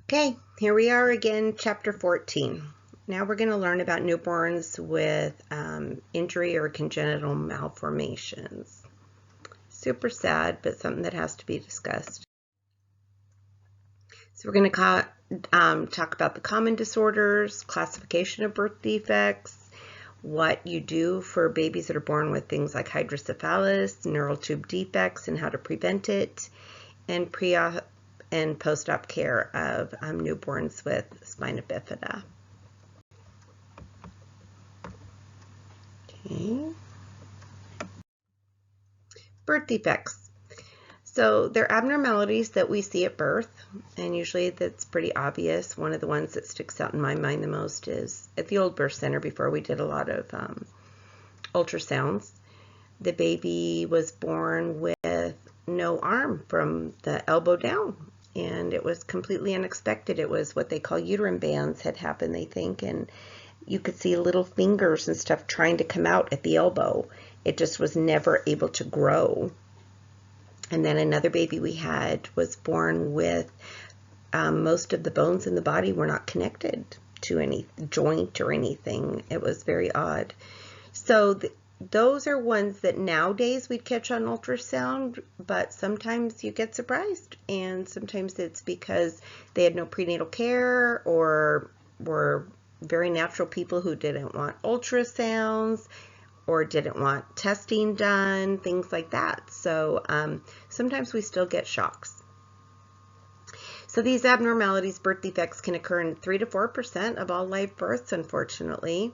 Okay, here we are again, chapter 14. Now we're going to learn about newborns with injury or congenital malformations. Super sad, but something that has to be discussed. So we're going to talk about the common disorders, classification of birth defects, what you do for babies that are born with things like hydrocephalus, neural tube defects, and how to prevent it, and pre-op and post-op care of newborns with Spina Bifida. Okay. Birth defects. So they're abnormalities that we see at birth, and usually that's pretty obvious. One of the ones that sticks out in my mind the most is at the old birth center before we did a lot of ultrasounds. The baby was born with no arm from the elbow down, and it was completely unexpected. It was what they call uterine bands had happened, they think, and you could see little fingers and stuff trying to come out at the elbow. It just was never able to grow. And then another baby we had was born with most of the bones in the body were not connected to any joint or anything. It was very odd. So those are ones that nowadays we'd catch on ultrasound, but sometimes you get surprised, and sometimes it's because they had no prenatal care or were very natural people who didn't want ultrasounds or didn't want testing done, things like that. So sometimes we still get shocks. So these abnormalities, birth defects, can occur in 3 to 4% of all live births, unfortunately.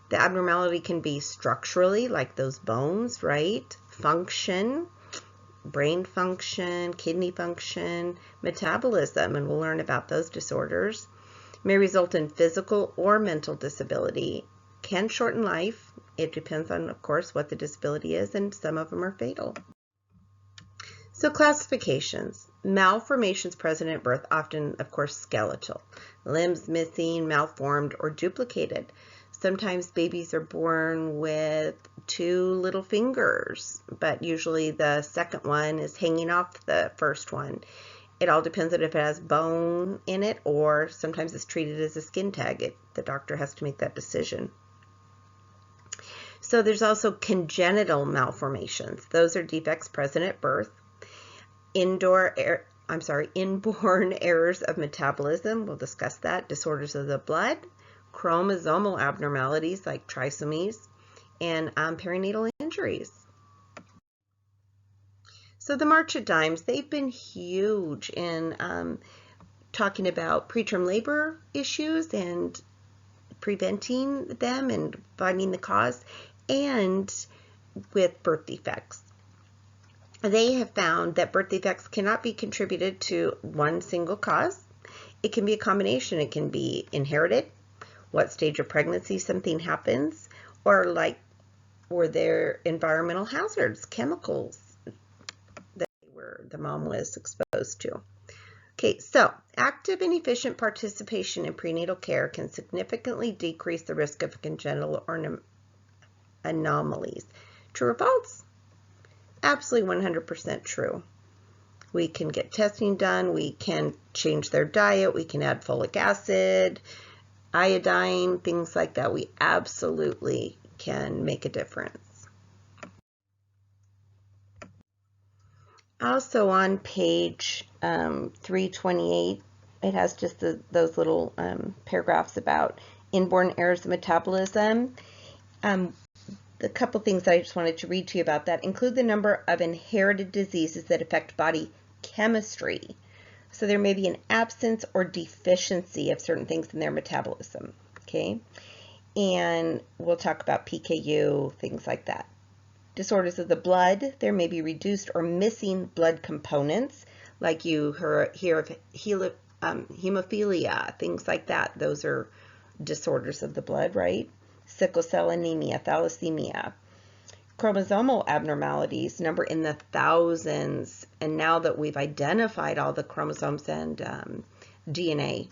The abnormality can be structurally, like those bones, right? Function, brain function, kidney function, metabolism, and we'll learn about those disorders. May result in physical or mental disability. Can shorten life. It depends on, of course, what the disability is, and some of them are fatal. So classifications. Malformations present at birth, often, of course, skeletal. Limbs missing, malformed, or duplicated. Sometimes babies are born with 2 little fingers, but usually the second one is hanging off the first one. It all depends on if it has bone in it, or sometimes it's treated as a skin tag. The doctor has to make that decision. So there's also congenital malformations. Those are defects present at birth. Inborn errors of metabolism. We'll discuss that. Disorders of the blood. Chromosomal abnormalities like trisomies, and perinatal injuries. So the March of Dimes, they've been huge in talking about preterm labor issues and preventing them and finding the cause, and with birth defects. They have found that birth defects cannot be contributed to one single cause. It can be a combination. It can be inherited, what stage of pregnancy something happens, or there environmental hazards, chemicals that the mom was exposed to. Okay, so active and efficient participation in prenatal care can significantly decrease the risk of congenital anomalies. True or false? Absolutely 100% true. We can get testing done. We can change their diet. We can add folic acid, iodine, things like that. We absolutely can make a difference. Also on page 328, it has just those little paragraphs about inborn errors of metabolism. The couple things I just wanted to read to you about that include the number of inherited diseases that affect body chemistry. So there may be an absence or deficiency of certain things in their metabolism, okay? And we'll talk about PKU, things like that. Disorders of the blood, there may be reduced or missing blood components, like you hear of hemophilia, things like that. Those are disorders of the blood, right? Sickle cell anemia, thalassemia. Chromosomal abnormalities, number in the thousands, and now that we've identified all the chromosomes and DNA,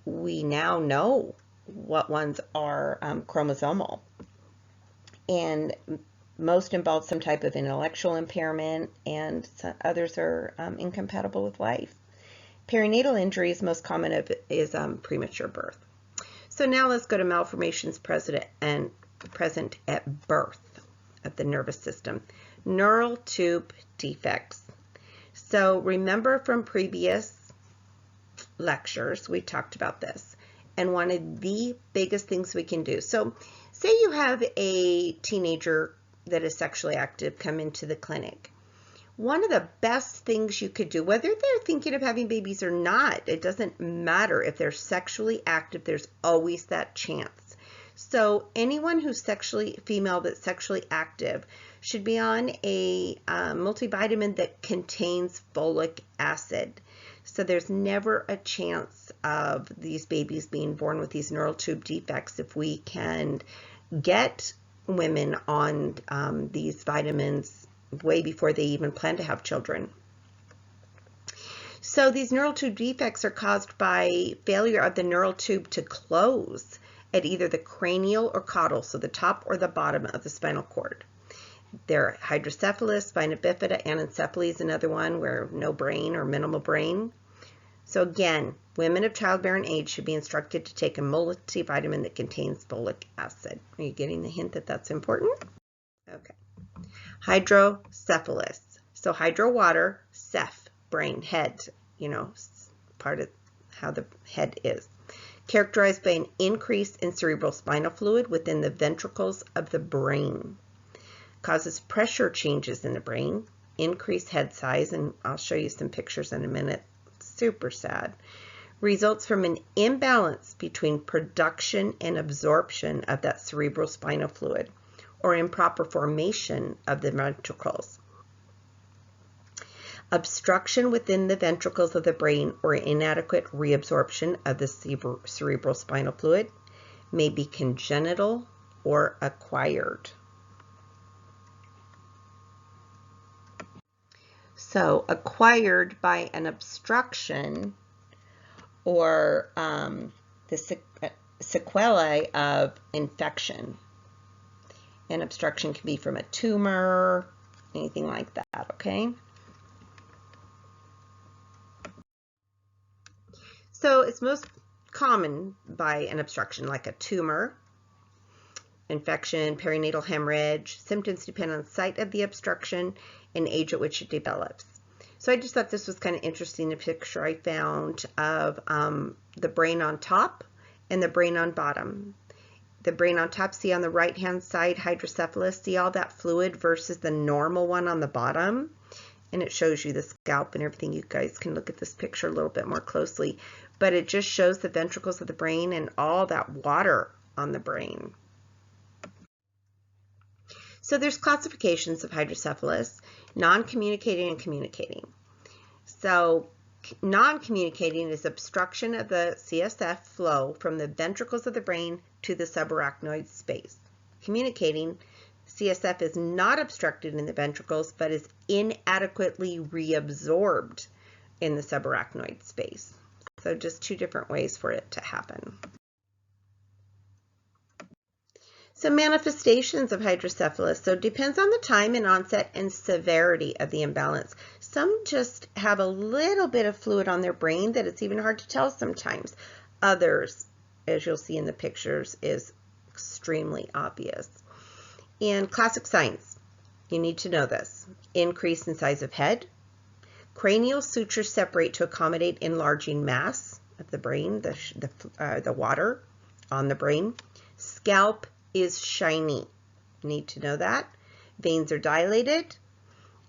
we now know what ones are chromosomal, and most involve some type of intellectual impairment, and others are incompatible with life. Perinatal injuries, most common is premature birth. So now let's go to malformations present at birth of the nervous system. Neural tube defects. So remember from previous lectures, we talked about this. And one of the biggest things we can do. So say you have a teenager that is sexually active come into the clinic. One of the best things you could do, whether they're thinking of having babies or not, it doesn't matter. If they're sexually active, there's always that chance. So anyone who's female that's sexually active should be on a multivitamin that contains folic acid. So there's never a chance of these babies being born with these neural tube defects if we can get women on these vitamins way before they even plan to have children. So these neural tube defects are caused by failure of the neural tube to close at either the cranial or caudal, so the top or the bottom of the spinal cord. They're Hydrocephalus, Spina Bifida, and Encephalopathy is another one where no brain or minimal brain. So again, women of childbearing age should be instructed to take a multivitamin that contains folic acid. Are you getting the hint that that's important? Okay. Hydrocephalus. So hydro, water, ceph, brain, head, part of how the head is. Characterized by an increase in cerebral spinal fluid within the ventricles of the brain. Causes pressure changes in the brain, increased head size, and I'll show you some pictures in a minute. Super sad. Results from an imbalance between production and absorption of that cerebral spinal fluid, or improper formation of the ventricles. Obstruction within the ventricles of the brain or inadequate reabsorption of the cerebral spinal fluid may be congenital or acquired. So acquired by an obstruction or the sequelae of infection. An obstruction can be from a tumor, anything like that, okay? So it's most common by an obstruction like a tumor, infection, perinatal hemorrhage. Symptoms depend on the site of the obstruction and age at which it develops. So I just thought this was kind of interesting, a picture I found of the brain on top and the brain on bottom. The brain on top, see on the right-hand side, hydrocephalus, see all that fluid versus the normal one on the bottom? And it shows you the scalp and everything. You guys can look at this picture a little bit more closely. But it just shows the ventricles of the brain and all that water on the brain. So there's classifications of hydrocephalus, non-communicating and communicating. So non-communicating is obstruction of the CSF flow from the ventricles of the brain to the subarachnoid space. Communicating, CSF is not obstructed in the ventricles, but is inadequately reabsorbed in the subarachnoid space. So just two different ways for it to happen. So manifestations of hydrocephalus. So it depends on the time and onset and severity of the imbalance. Some just have a little bit of fluid on their brain that it's even hard to tell sometimes. Others, as you'll see in the pictures, is extremely obvious. And classic signs, you need to know this. Increase in size of head. Cranial sutures separate to accommodate enlarging mass of the brain, the water on the brain. Scalp is shiny. Need to know that. Veins are dilated.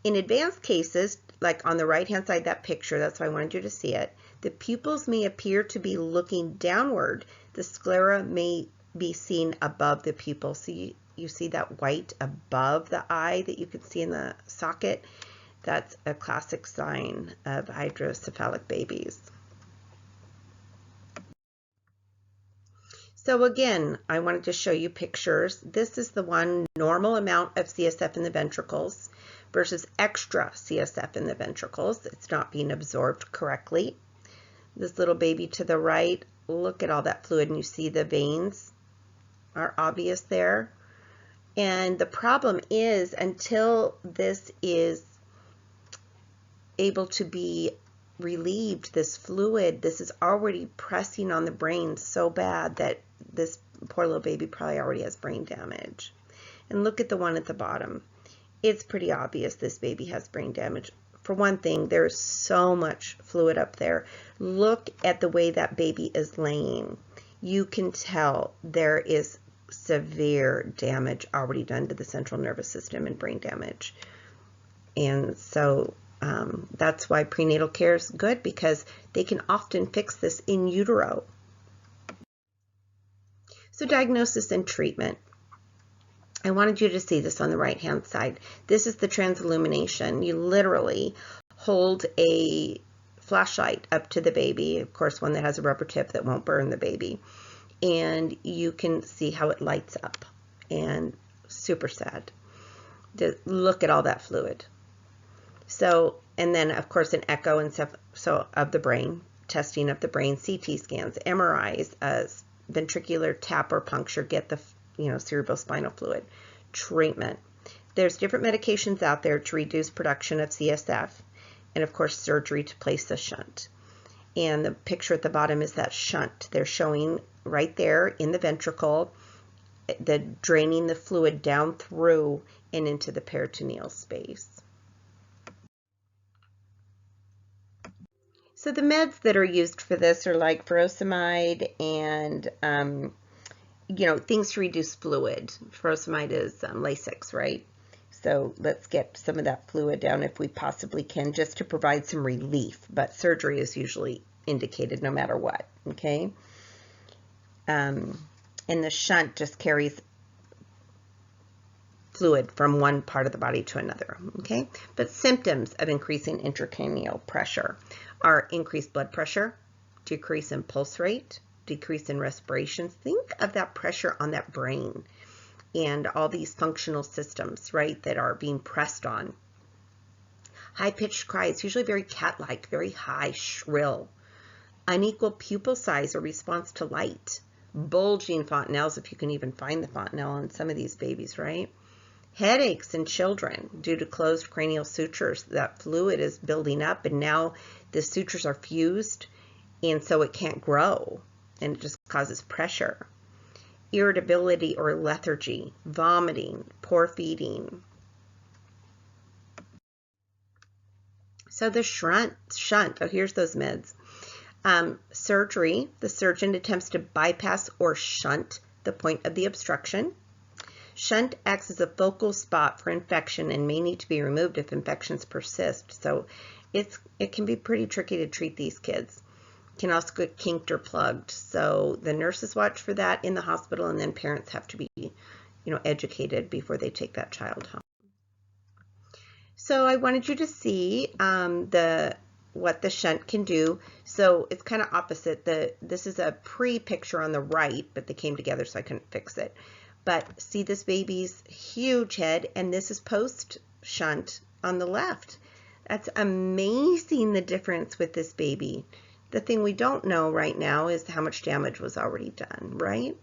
In advanced cases, like on the right-hand side, that picture, that's why I wanted you to see it, the pupils may appear to be looking downward. The sclera may be seen above the pupil. So you see that white above the eye that you can see in the socket? That's a classic sign of hydrocephalic babies. So again, I wanted to show you pictures. This is the one normal amount of CSF in the ventricles versus extra CSF in the ventricles. It's not being absorbed correctly. This little baby to the right, look at all that fluid, and you see the veins are obvious there. And the problem is, until this is able to be relieved, this fluid, this is already pressing on the brain so bad that this poor little baby probably already has brain damage. And look at the one at the bottom. It's pretty obvious this baby has brain damage. For one thing, there's so much fluid up there. Look at the way that baby is laying. You can tell there is severe damage already done to the central nervous system and brain damage. And so that's why prenatal care is good, because they can often fix this in utero. So diagnosis and treatment. I wanted you to see this on the right-hand side. This is the transillumination. You literally hold a flashlight up to the baby, of course one that has a rubber tip that won't burn the baby, and you can see how it lights up, and super sad. Just look at all that fluid. So, and then of course an echo and so of the brain, testing of the brain, CT scans, MRIs, ventricular tap or puncture, get the cerebrospinal fluid. Treatment. There's different medications out there to reduce production of CSF, and of course surgery to place the shunt. And the picture at the bottom is that shunt. They're showing right there in the ventricle, the draining the fluid down through and into the peritoneal space. So the meds that are used for this are like furosemide and things to reduce fluid. Furosemide is Lasix, right? So let's get some of that fluid down if we possibly can, just to provide some relief. But surgery is usually indicated no matter what, okay? And the shunt just carries fluid from one part of the body to another, okay? But symptoms of increasing intracranial pressure are increased blood pressure, decrease in pulse rate, decrease in respirations. Think of that pressure on that brain and all these functional systems, right, that are being pressed on. High-pitched cries, usually very cat-like, very high, shrill. Unequal pupil size or response to light. Bulging fontanelles, if you can even find the fontanelle on some of these babies, right? Headaches in children due to closed cranial sutures. That fluid is building up, and now the sutures are fused, and so it can't grow, and it just causes pressure. Irritability or lethargy, vomiting, poor feeding. So the shunt, oh, here's those meds. Surgery, the surgeon attempts to bypass or shunt the point of the obstruction. Shunt acts as a focal spot for infection and may need to be removed if infections persist. So it can be pretty tricky to treat these kids. Can also get kinked or plugged. So the nurses watch for that in the hospital, and then parents have to be, educated before they take that child home. So I wanted you to see what the shunt can do. So it's kind of opposite. This is a pre-picture on the right, but they came together so I couldn't fix it. But see this baby's huge head, and this is post-shunt on the left. That's amazing, the difference with this baby. The thing we don't know right now is how much damage was already done, right?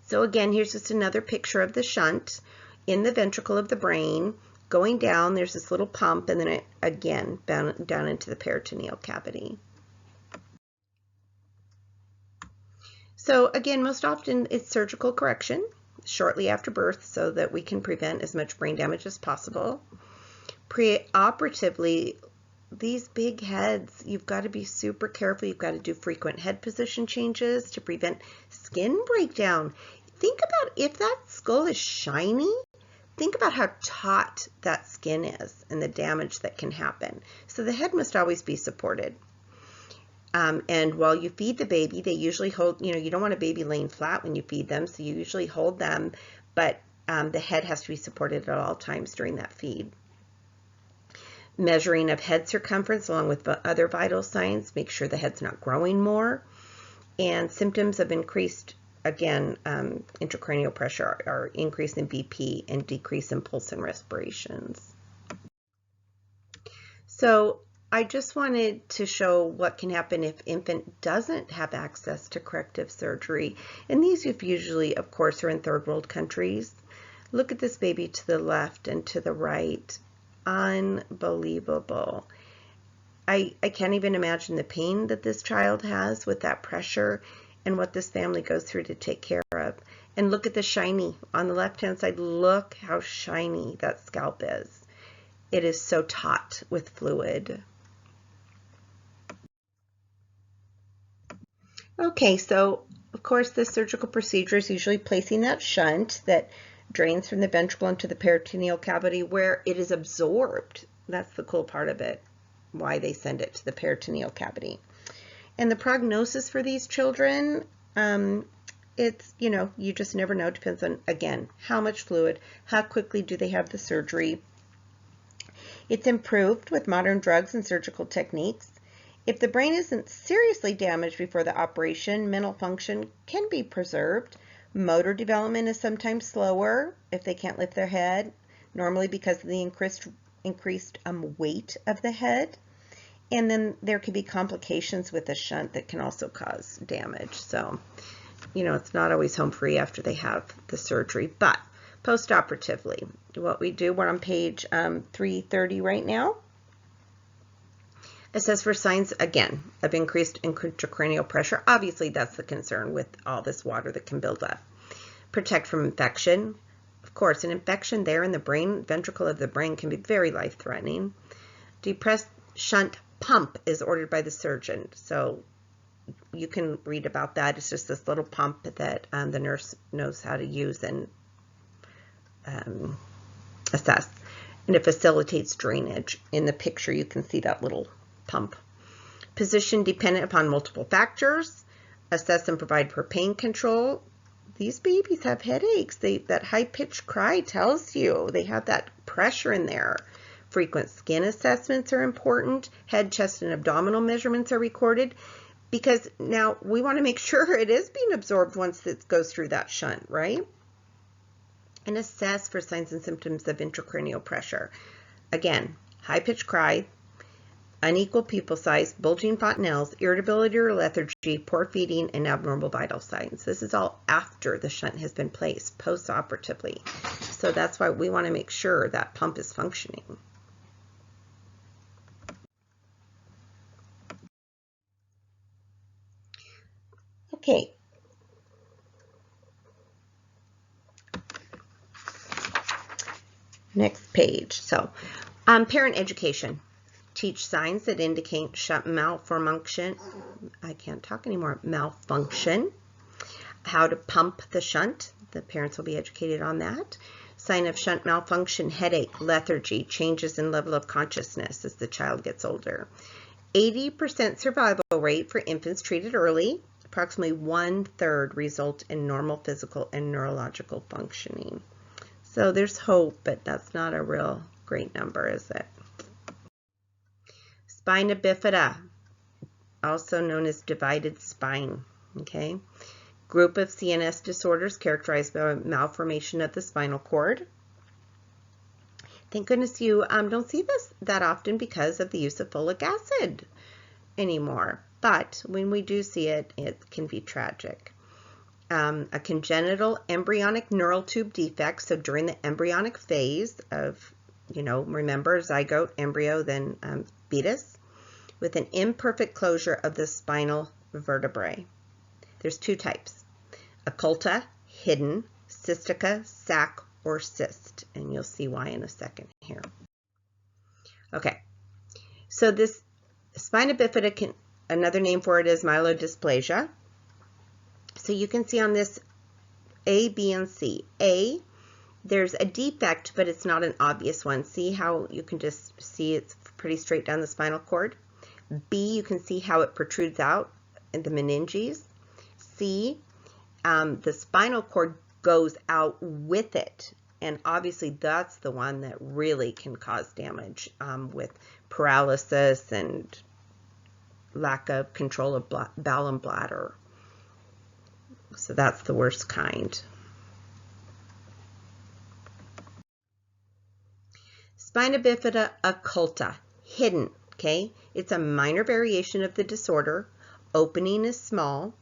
So again, here's just another picture of the shunt in the ventricle of the brain. Going down, there's this little pump, and then it again down into the peritoneal cavity. So again, most often it's surgical correction shortly after birth so that we can prevent as much brain damage as possible. Preoperatively, these big heads, you've got to be super careful. You've got to do frequent head position changes to prevent skin breakdown. Think about if that skull is shiny, think about how taut that skin is and the damage that can happen. So the head must always be supported. And while you feed the baby, they usually hold, you don't want a baby laying flat when you feed them, so you usually hold them, but the head has to be supported at all times during that feed. Measuring of head circumference along with other vital signs, make sure the head's not growing more. And symptoms of increased, again, intracranial pressure are increase in BP and decrease in pulse and respirations. So I just wanted to show what can happen if infant doesn't have access to corrective surgery. And these usually, of course, are in third world countries. Look at this baby to the left and to the right. Unbelievable. I can't even imagine the pain that this child has with that pressure and what this family goes through to take care of. And look at the shiny on the left-hand side. Look how shiny that scalp is. It is so taut with fluid. Okay, so of course the surgical procedure is usually placing that shunt that drains from the ventricle into the peritoneal cavity where it is absorbed. That's the cool part of it, why they send it to the peritoneal cavity. And the prognosis for these children, it's, you just never know. It depends on, again, how much fluid, how quickly do they have the surgery. It's improved with modern drugs and surgical techniques. If the brain isn't seriously damaged before the operation, mental function can be preserved. Motor development is sometimes slower if they can't lift their head, normally because of the increased weight of the head. And then there could be complications with the shunt that can also cause damage. So, it's not always home free after they have the surgery. But post-operatively, what we do, we're on page 330 right now. Assess for signs, again, of increased intracranial pressure. Obviously, that's the concern with all this water that can build up. Protect from infection. Of course, an infection there in the brain, ventricle of the brain, can be very life-threatening. Depressed shunt pump is ordered by the surgeon. So you can read about that. It's just this little pump that the nurse knows how to use and assess. And it facilitates drainage. In the picture, you can see that little pump. Position dependent upon multiple factors. Assess and provide for pain control. These babies have headaches. That high-pitched cry tells you they have that pressure in there. Frequent skin assessments are important. Head, chest, and abdominal measurements are recorded because now we want to make sure it is being absorbed once it goes through that shunt, right? And assess for signs and symptoms of intracranial pressure. Again, high-pitched cry, unequal pupil size, bulging fontanelles, irritability or lethargy, poor feeding, and abnormal vital signs. This is all after the shunt has been placed, post-operatively. So that's why we want to make sure that pump is functioning. Okay. Next page. So, parent education. Teach signs that indicate shunt malfunction. I can't talk anymore. Malfunction. How to pump the shunt. The parents will be educated on that. Sign of shunt malfunction, headache, lethargy, changes in level of consciousness as the child gets older. 80% survival rate for infants treated early. Approximately 1/3 result in normal physical and neurological functioning. So there's hope, but that's not a real great number, is it? Spina Bifida, also known as divided spine, okay? Group of CNS disorders characterized by malformation of the spinal cord. Thank goodness you don't see this that often because of the use of folic acid anymore. But when we do see it, it can be tragic. A congenital embryonic neural tube defect, so during the embryonic phase of, remember, zygote, embryo, then fetus, with an imperfect closure of the spinal vertebrae. There's two types, occulta, hidden, cystica, sac, or cyst, and you'll see why in a second here. Okay, so this spina bifida, another name for it is myelodysplasia. So you can see on this A, B, and C. A, there's a defect, but it's not an obvious one. See how you can just see it's pretty straight down the spinal cord? B, you can see how it protrudes out in the meninges. C, the spinal cord goes out with it. And obviously that's the one that really can cause damage with paralysis and lack of control of bowel and bladder. So that's the worst kind. Spina bifida occulta, hidden, okay? It's a minor variation of the disorder. Opening is small.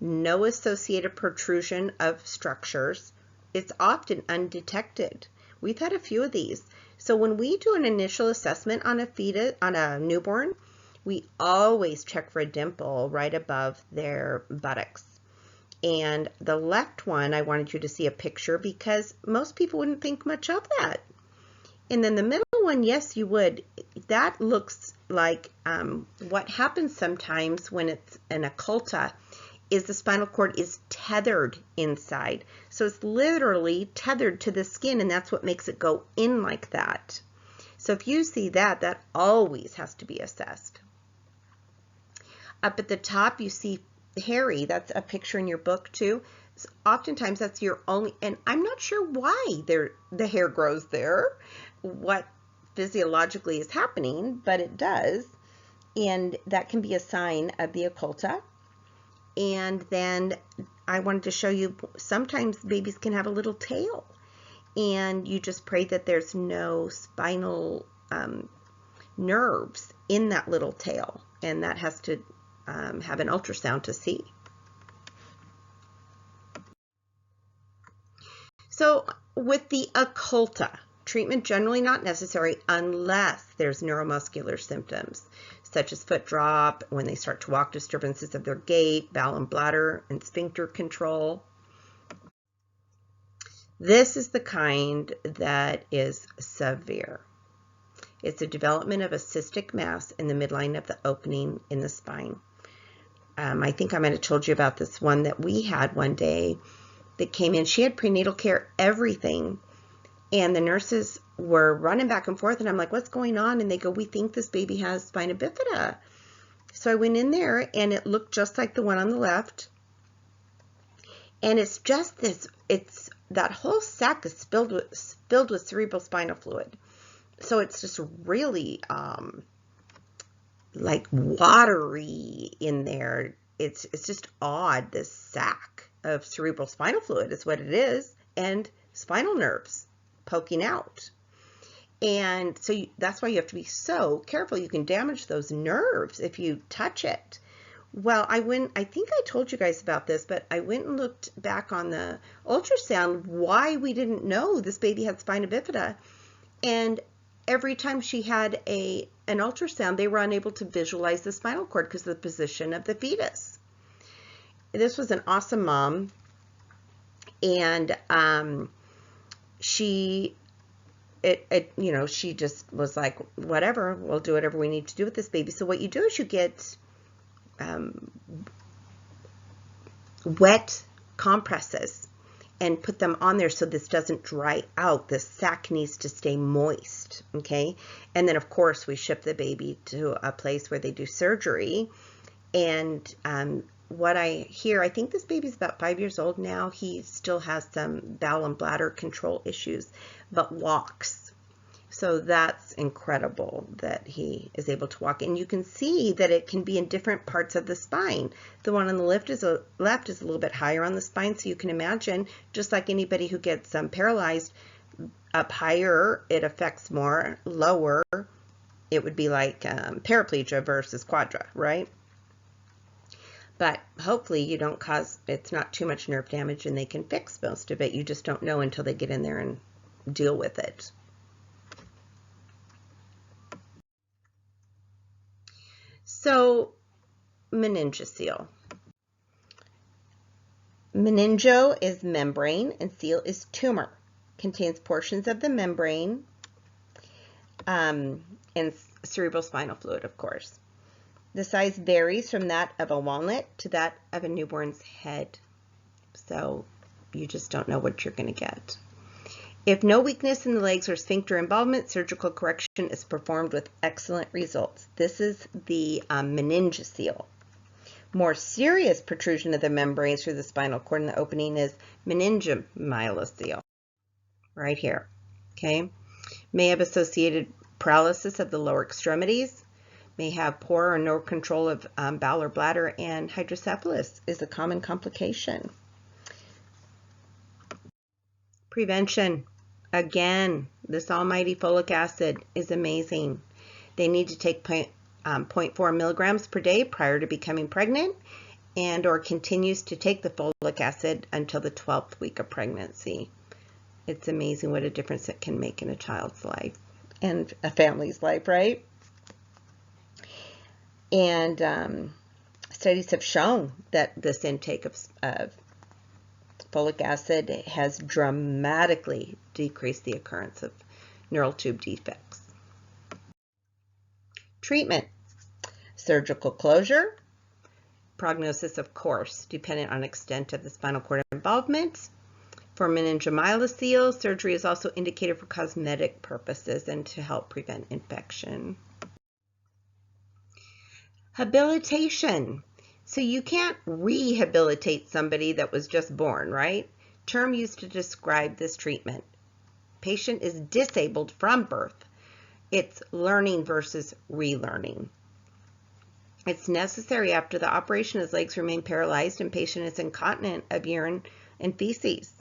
No associated protrusion of structures. It's often undetected. We've had a few of these. So when we do an initial assessment on a fetus, on a newborn, we always check for a dimple right above their buttocks. And the left one, I wanted you to see a picture because most people wouldn't think much of that. And then the middle one, yes, you would. That looks like what happens sometimes when it's an occulta is the spinal cord is tethered inside. So it's literally tethered to the skin, and that's what makes it go in like that. So if you see that, that always has to be assessed. Up at the top, you see hairy. That's a picture in your book too. So oftentimes that's your only, and I'm not sure why the hair grows there, what physiologically is happening, but it does. And that can be a sign of the occulta. And then I wanted to show you, sometimes babies can have a little tail, and you just pray that there's no spinal nerves in that little tail, and that has to have an ultrasound to see. So with the occulta, treatment generally not necessary unless there's neuromuscular symptoms, such as foot drop, when they start to walk, disturbances of their gait, bowel and bladder, and sphincter control. This is the kind that is severe. It's a development of a cystic mass in the midline of the opening in the spine. I think I might have told you about this one that we had one day that came in. She had prenatal care, everything, and the nurses were running back and forth, and I'm like, what's going on? And they go, we think this baby has Spina Bifida. So I went in there, and it looked just like the one on the left. And it's just this, that whole sac is filled with cerebrospinal fluid. So it's just really like watery in there. It's just odd, this sac of cerebrospinal fluid is what it is, and spinal nerves poking out. And so that's why you have to be so careful. You can damage those nerves if you touch it. Well, I think I told you guys about this, but I went and looked back on the ultrasound why we didn't know this baby had Spina Bifida. And every time she had an ultrasound, they were unable to visualize the spinal cord because of the position of the fetus. This was an awesome mom, and she just was like, whatever, we'll do whatever we need to do with this baby. So what you do is you get wet compresses and put them on there so this doesn't dry out. The sac needs to stay moist, okay? And then, of course, we ship the baby to a place where they do surgery. And what I hear, I think this baby's about 5 years old now. He still has some bowel and bladder control issues, but walks. So that's incredible that he is able to walk. And you can see that it can be in different parts of the spine. The one on the left is a little bit higher on the spine. So you can imagine, just like anybody who gets paralyzed, up higher, it affects more. Lower, it would be like paraplegia versus quadra, right? But hopefully you don't it's not too much nerve damage, and they can fix most of it. You just don't know until they get in there and deal with it. So, meningocele. Meningo is membrane and cele is tumor. Contains portions of the membrane and cerebrospinal fluid, of course. The size varies from that of a walnut to that of a newborn's head. So you just don't know what you're going to get. If no weakness in the legs or sphincter involvement, surgical correction is performed with excellent results. This is the meningocele. More serious protrusion of the membrane through the spinal cord in the opening is meningomyelocele, right here, okay? May have associated paralysis of the lower extremities, may have poor or no control of bowel or bladder, and hydrocephalus is a common complication. Prevention. Again, this almighty folic acid is amazing. They need to take 0.4 milligrams per day prior to becoming pregnant, and or continues to take the folic acid until the 12th week of pregnancy. It's amazing what a difference it can make in a child's life and a family's life, right? And studies have shown that this intake of folic acid has dramatically decreased the occurrence of neural tube defects. Treatment: surgical closure. Prognosis, of course, dependent on extent of the spinal cord involvement. For meningomyelocele, surgery is also indicated for cosmetic purposes and to help prevent infection. Habilitation. So you can't rehabilitate somebody that was just born, right? Term used to describe this treatment. Patient is disabled from birth. It's learning versus relearning. It's necessary after the operation as legs remain paralyzed and patient is incontinent of urine and feces.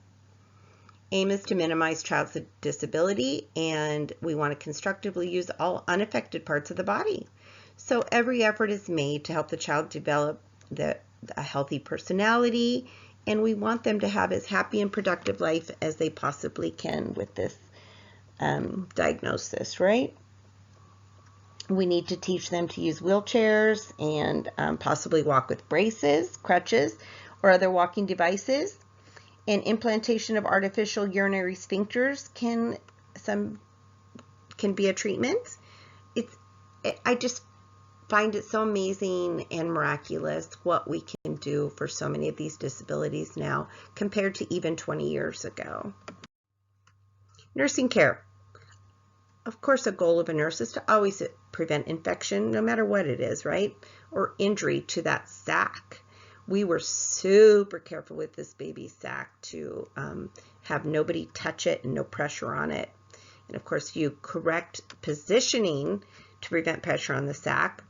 Aim is to minimize child's disability, and we want to constructively use all unaffected parts of the body. So every effort is made to help the child develop a healthy personality, and we want them to have as happy and productive life as they possibly can with this diagnosis, right? We need to teach them to use wheelchairs and possibly walk with braces, crutches, or other walking devices. And implantation of artificial urinary sphincters can be a treatment. I just find it so amazing and miraculous what we can do for so many of these disabilities now compared to even 20 years ago. Nursing care. Of course, a goal of a nurse is to always prevent infection, no matter what it is, right? Or injury to that sac. We were super careful with this baby sac to have nobody touch it and no pressure on it. And of course, you correct positioning to prevent pressure on the sac.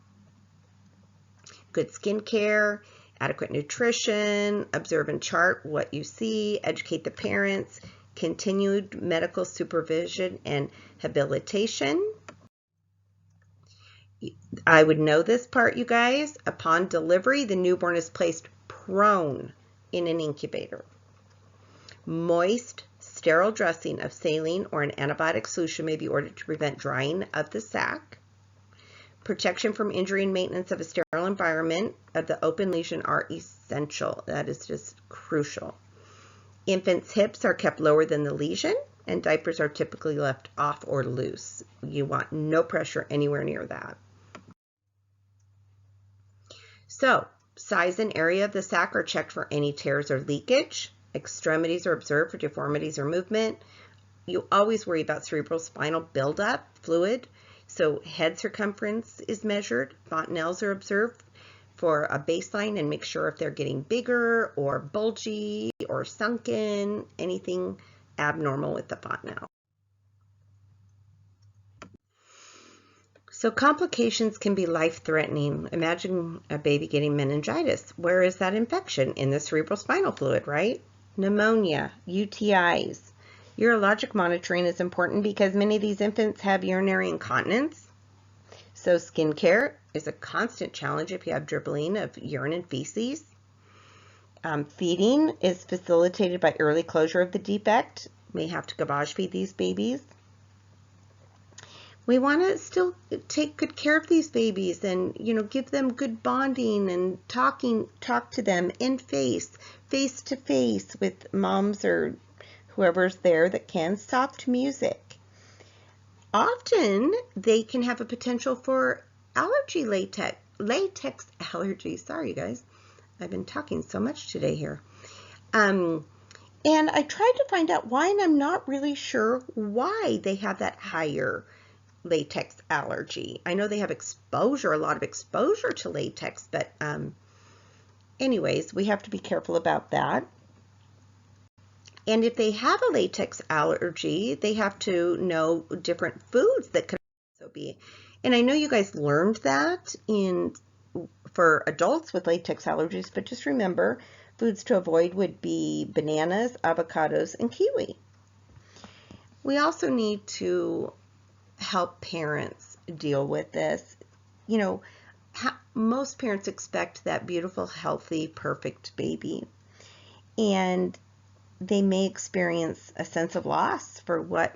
Good skin care, adequate nutrition, observe and chart what you see, educate the parents, continued medical supervision and habilitation. I would know this part, you guys. Upon delivery, the newborn is placed prone in an incubator. Moist, sterile dressing of saline or an antibiotic solution may be ordered to prevent drying of the sac. Protection from injury and maintenance of a sterile environment of the open lesion are essential. That is just crucial. Infants' hips are kept lower than the lesion, and diapers are typically left off or loose. You want no pressure anywhere near that. So, size and area of the sac are checked for any tears or leakage. Extremities are observed for deformities or movement. You always worry about cerebrospinal buildup, fluid. So head circumference is measured. Fontanelles are observed for a baseline and make sure if they're getting bigger or bulgy or sunken, anything abnormal with the fontanelle. So complications can be life-threatening. Imagine a baby getting meningitis. Where is that infection? In the cerebrospinal fluid, right? Pneumonia, UTIs. Urologic monitoring is important because many of these infants have urinary incontinence. So skin care is a constant challenge if you have dribbling of urine and feces. Feeding is facilitated by early closure of the defect. May have to gavage feed these babies. We want to still take good care of these babies and, give them good bonding and talk to them in face to face with moms or whoever's there that can. Soft music. Often they can have a potential for latex allergies. Sorry, you guys. I've been talking so much today here. And I tried to find out why, and I'm not really sure why they have that higher latex allergy. I know they have a lot of exposure to latex, but anyways, we have to be careful about that. And if they have a latex allergy, they have to know different foods that could also be. And I know you guys learned that for adults with latex allergies, but just remember, foods to avoid would be bananas, avocados, and kiwi. We also need to help parents deal with this. Most parents expect that beautiful, healthy, perfect baby, and they may experience a sense of loss for what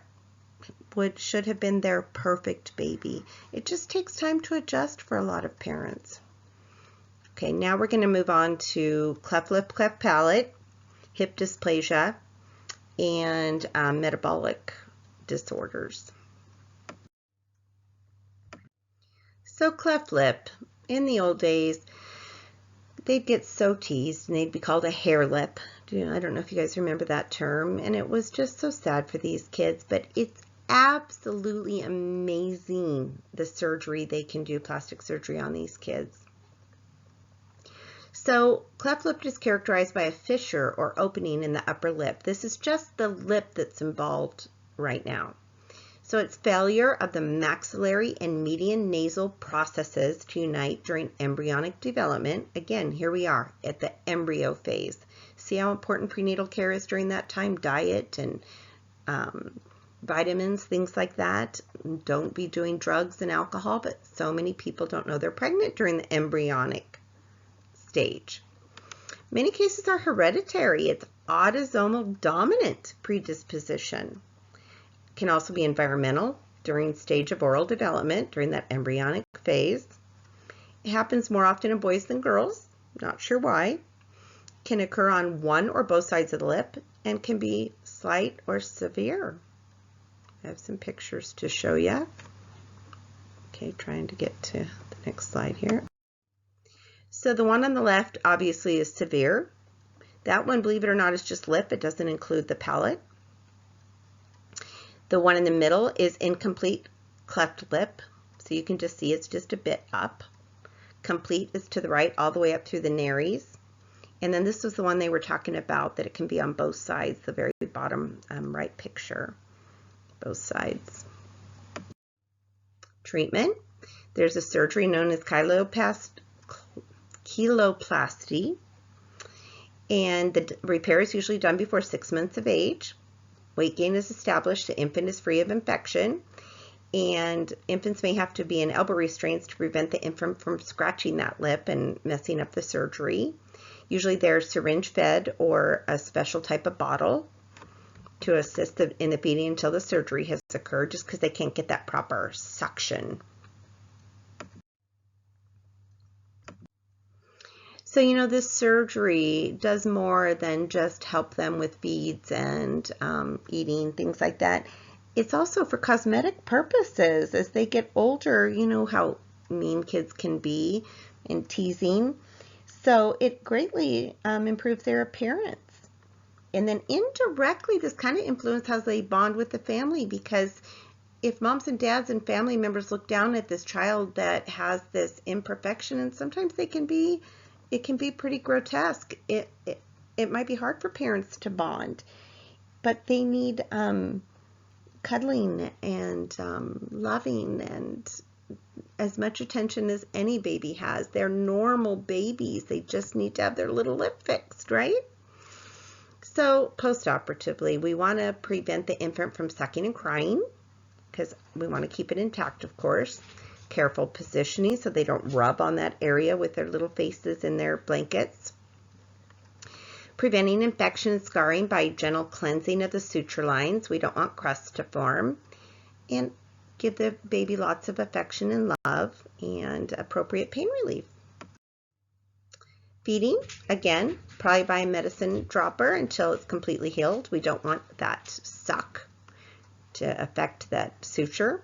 should have been their perfect baby. It just takes time to adjust for a lot of parents. Okay, now we're going to move on to cleft lip, cleft palate, hip dysplasia, and metabolic disorders. So cleft lip, in the old days, they'd get so teased and they'd be called a hair lip. I don't know if you guys remember that term, and it was just so sad for these kids, but it's absolutely amazing the surgery they can do, plastic surgery on these kids. So cleft lip is characterized by a fissure or opening in the upper lip. This is just the lip that's involved right now. So it's failure of the maxillary and median nasal processes to unite during embryonic development. Again, here we are at the embryo phase. See how important prenatal care is during that time? Diet and vitamins, things like that. Don't be doing drugs and alcohol, but so many people don't know they're pregnant during the embryonic stage. Many cases are hereditary. It's autosomal dominant predisposition. Can also be environmental during stage of oral development during that embryonic phase. It happens more often in boys than girls, not sure why. Can occur on one or both sides of the lip and can be slight or severe. I have some pictures to show you. Okay, trying to get to the next slide here. So the one on the left obviously is severe. That one, believe it or not, is just lip. It doesn't include the palate. The one in the middle is incomplete cleft lip. So you can just see it's just a bit up. Complete is to the right all the way up through the nares. And then this was the one they were talking about, that it can be on both sides, the very bottom right picture, both sides. Treatment. There's a surgery known as chyloplasty, and the repair is usually done before 6 months of age. Weight gain is established. The infant is free of infection, and infants may have to be in elbow restraints to prevent the infant from scratching that lip and messing up the surgery. Usually they're syringe fed or a special type of bottle to assist in the feeding until the surgery has occurred, just because they can't get that proper suction. So, you know, this surgery does more than just help them with feeds and eating, things like that. It's also for cosmetic purposes. As they get older, you know how mean kids can be and teasing. So it greatly improves their appearance. And then indirectly, this kind of influences how they bond with the family, because if moms and dads and family members look down at this child that has this imperfection, and sometimes it can be pretty grotesque. It might be hard for parents to bond, but they need cuddling and loving and as much attention as any baby has. They're normal babies. They just need to have their little lip fixed, right? So post-operatively, we want to prevent the infant from sucking and crying, because we want to keep it intact, of course. Careful positioning so they don't rub on that area with their little faces in their blankets. Preventing infection and scarring by gentle cleansing of the suture lines. We don't want crusts to form. And give the baby lots of affection and love and appropriate pain relief. Feeding, again, probably by a medicine dropper until it's completely healed. We don't want that suck to affect that suture.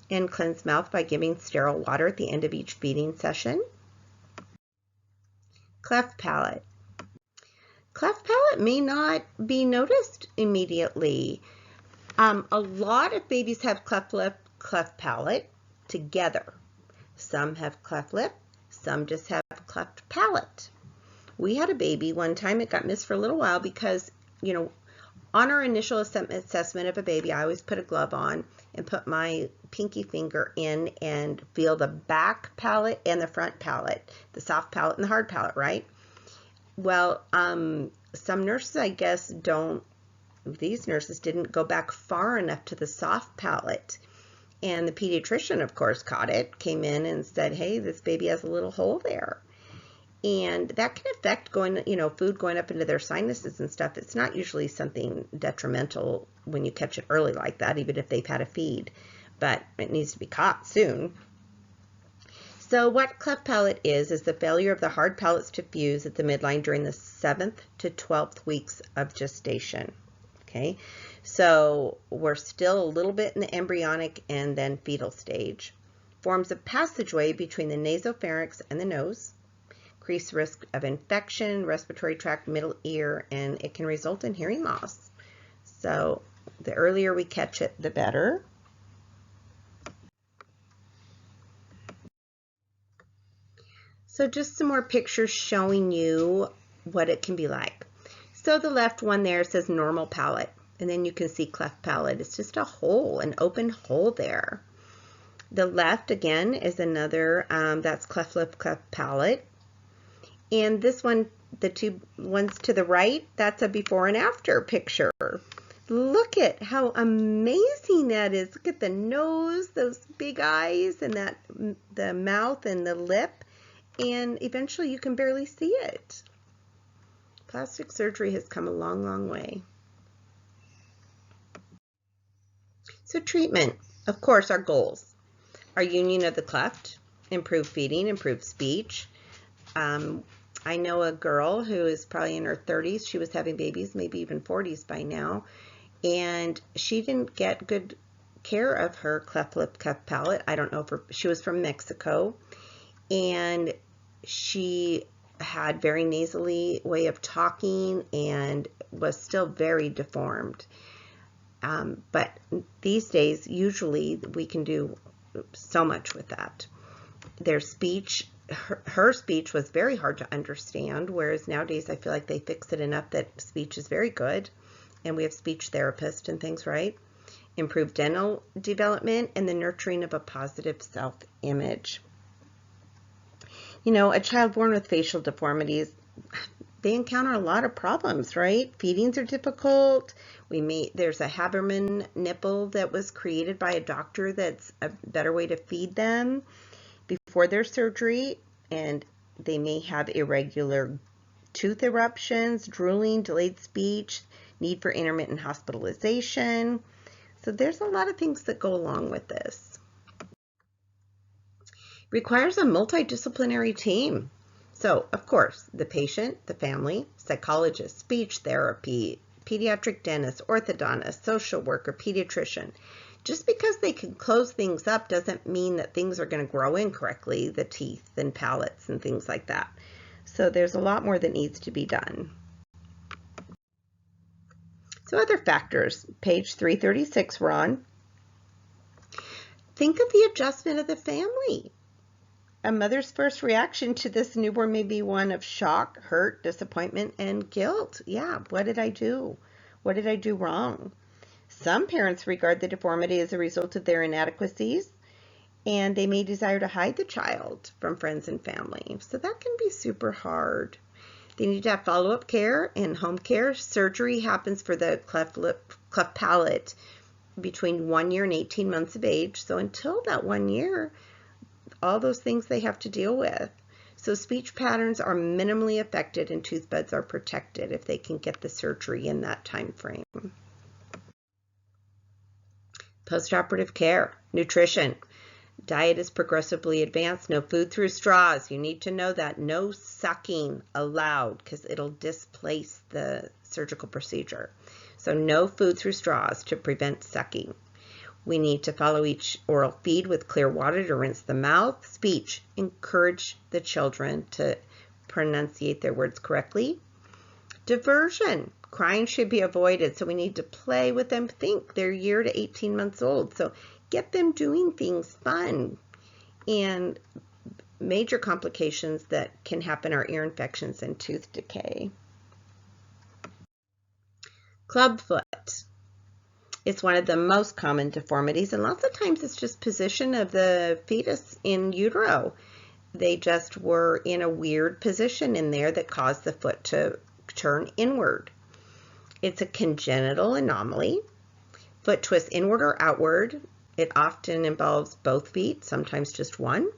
And cleanse mouth by giving sterile water at the end of each feeding session. Cleft palate. Cleft palate may not be noticed immediately. A lot of babies have cleft lip, cleft palate together. Some have cleft lip, some just have cleft palate. We had a baby one time, it got missed for a little while because, you know, on our initial assessment of a baby, I always put a glove on and put my pinky finger in and feel the back palate and the front palate, the soft palate and the hard palate, right? Well, some nurses, I guess, these nurses didn't go back far enough to the soft palate. And the pediatrician, of course, caught it, came in and said, hey, this baby has a little hole there. And that can affect food going up into their sinuses and stuff. It's not usually something detrimental when you catch it early like that, even if they've had a feed, but it needs to be caught soon. So what cleft palate is the failure of the hard palates to fuse at the midline during the 7th to 12th weeks of gestation. Okay, so we're still a little bit in the embryonic and then fetal stage. Forms a passageway between the nasopharynx and the nose, increased risk of infection, respiratory tract, middle ear, and it can result in hearing loss. So the earlier we catch it, the better. So just some more pictures showing you what it can be like. So the left one there says normal palate, and then you can see cleft palate. It's just a hole, an open hole there. The left, again, is another, that's cleft lip, cleft palate. And this one, the two ones to the right, that's a before and after picture. Look at how amazing that is. Look at the nose, those big eyes, and the mouth and the lip. And eventually you can barely see it. Plastic surgery has come a long, long way. So treatment, of course, our goals. Our union of the cleft, improve feeding, improve speech. I know a girl who is probably in her 30s. She was having babies, maybe even 40s by now. And she didn't get good care of her cleft lip, cleft palate. I don't know if she was from Mexico. And she had very nasally way of talking and was still very deformed. But these days, usually we can do so much with that. Their speech, her speech was very hard to understand, whereas nowadays I feel like they fix it enough that speech is very good, and we have speech therapists and things, right? Improved dental development and the nurturing of a positive self-image. You know, a child born with facial deformities, they encounter a lot of problems, right? Feedings are difficult. There's a Haberman nipple that was created by a doctor that's a better way to feed them before their surgery, and they may have irregular tooth eruptions, drooling, delayed speech, need for intermittent hospitalization. So there's a lot of things that go along with this. Requires a multidisciplinary team. So, of course, the patient, the family, psychologist, speech therapy, pediatric dentist, orthodontist, social worker, pediatrician. Just because they can close things up doesn't mean that things are going to grow in correctly, the teeth and palates and things like that. So there's a lot more that needs to be done. So other factors, page 336 we're on. Think of the adjustment of the family. A mother's first reaction to this newborn may be one of shock, hurt, disappointment, and guilt. Yeah, what did I do? What did I do wrong? Some parents regard the deformity as a result of their inadequacies, and they may desire to hide the child from friends and family. So that can be super hard. They need to have follow-up care and home care. Surgery happens for the cleft palate between 1 year and 18 months of age. So until that 1 year, all those things they have to deal with. So speech patterns are minimally affected and tooth buds are protected if they can get the surgery in that time frame. Post-operative care, nutrition. Diet is progressively advanced. No food through straws. You need to know that. No sucking allowed because it'll displace the surgical procedure. So no food through straws to prevent sucking. We need to follow each oral feed with clear water to rinse the mouth. Speech. Encourage the children to pronunciate their words correctly. Diversion. Crying should be avoided, so we need to play with them. Think they're 1 year to 18 months old, so get them doing things fun. And major complications that can happen are ear infections and tooth decay. Clubfoot. It's one of the most common deformities, and lots of times it's just position of the fetus in utero. They just were in a weird position in there that caused the foot to turn inward. It's a congenital anomaly. Foot twists inward or outward. It often involves both feet, sometimes just one.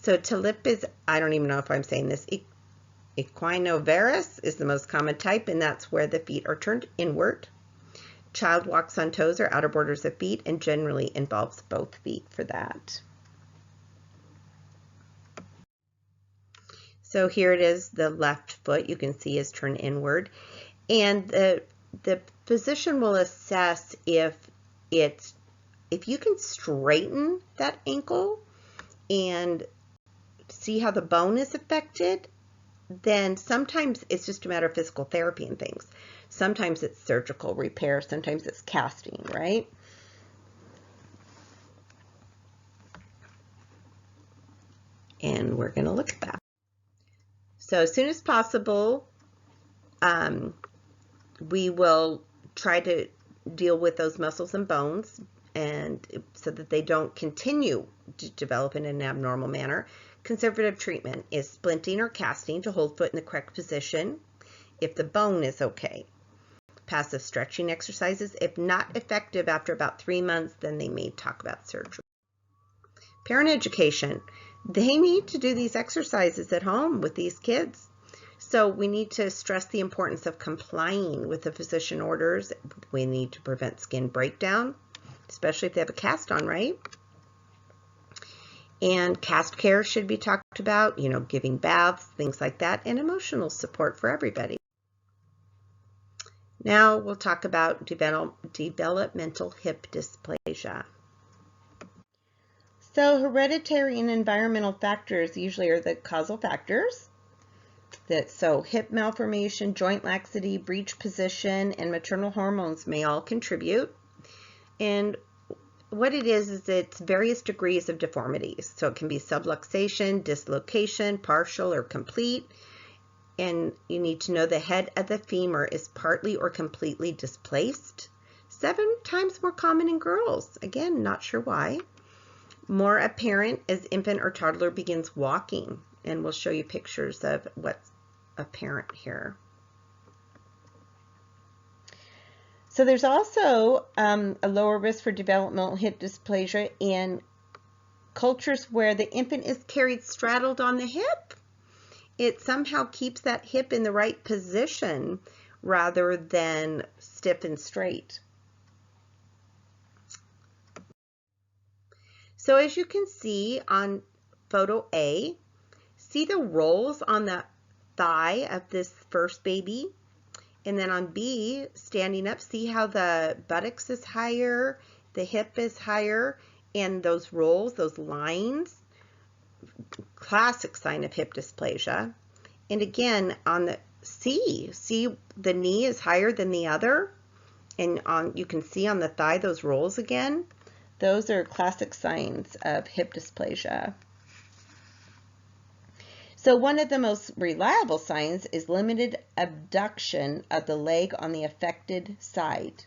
So TLIP is, I don't even know if I'm saying this, equinovarus is the most common type, and that's where the feet are turned inward. Child walks on toes or outer borders of feet and generally involves both feet for that. So here it is, the left foot you can see is turned inward, and the physician will assess if you can straighten that ankle and see how the bone is affected, then sometimes it's just a matter of physical therapy and things. Sometimes it's surgical repair, sometimes it's casting, right? And we're going to look at that. So as soon as possible, we will try to deal with those muscles and bones, and so that they don't continue to develop in an abnormal manner. Conservative treatment is splinting or casting to hold foot in the correct position if the bone is okay. Passive stretching exercises, if not effective after about 3 months, then they may talk about surgery. Parent education, they need to do these exercises at home with these kids. So we need to stress the importance of complying with the physician orders. We need to prevent skin breakdown, especially if they have a cast on, right? And cast care should be talked about, giving baths, things like that, and emotional support for everybody. Now we'll talk about developmental hip dysplasia. So hereditary and environmental factors usually are the causal factors. So hip malformation, joint laxity, breech position, and maternal hormones may all contribute. And what it is it's various degrees of deformities. So it can be subluxation, dislocation, partial or complete. And you need to know the head of the femur is partly or completely displaced. 7 times more common in girls. Again, not sure why. More apparent as infant or toddler begins walking. And we'll show you pictures of what's apparent here. So there's also a lower risk for developmental hip dysplasia in cultures where the infant is carried straddled on the hip. It somehow keeps that hip in the right position rather than stiff and straight. So as you can see on photo A, see the rolls on the thigh of this first baby? And then on B, standing up, see how the buttocks is higher, the hip is higher, and those rolls, those lines, classic sign of hip dysplasia. And again, on the C, see the knee is higher than the other, and you can see on the thigh those rolls again. Those are classic signs of hip dysplasia. So one of the most reliable signs is limited abduction of the leg on the affected side.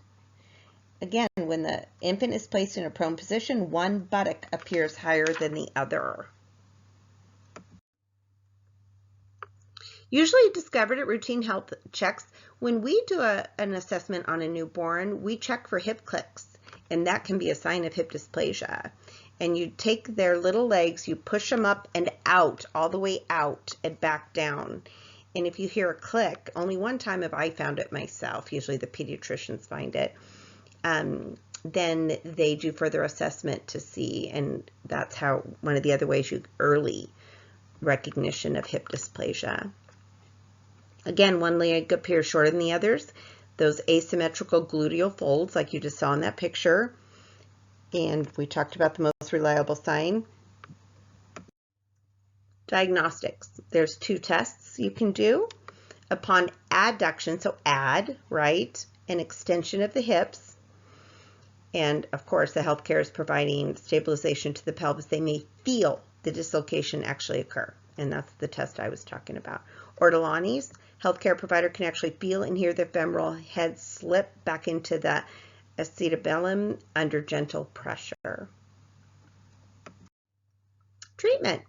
Again, when the infant is placed in a prone position, one buttock appears higher than the other. Usually discovered at routine health checks. When we do an assessment on a newborn, we check for hip clicks, and that can be a sign of hip dysplasia. And you take their little legs, you push them up and out, all the way out and back down. And if you hear a click, only one time have I found it myself, usually the pediatricians find it, then they do further assessment to see, and that's how one of the other ways early recognition of hip dysplasia. Again, one leg appears shorter than the others. Those asymmetrical gluteal folds like you just saw in that picture. And we talked about the most reliable sign. Diagnostics. There's 2 tests you can do. Upon adduction, so add, right, an extension of the hips. And of course, the healthcare is providing stabilization to the pelvis. They may feel the dislocation actually occur. And that's the test I was talking about. Ortolani's, healthcare provider can actually feel and hear the femoral head slip back into the acetabellum under gentle pressure. Treatment.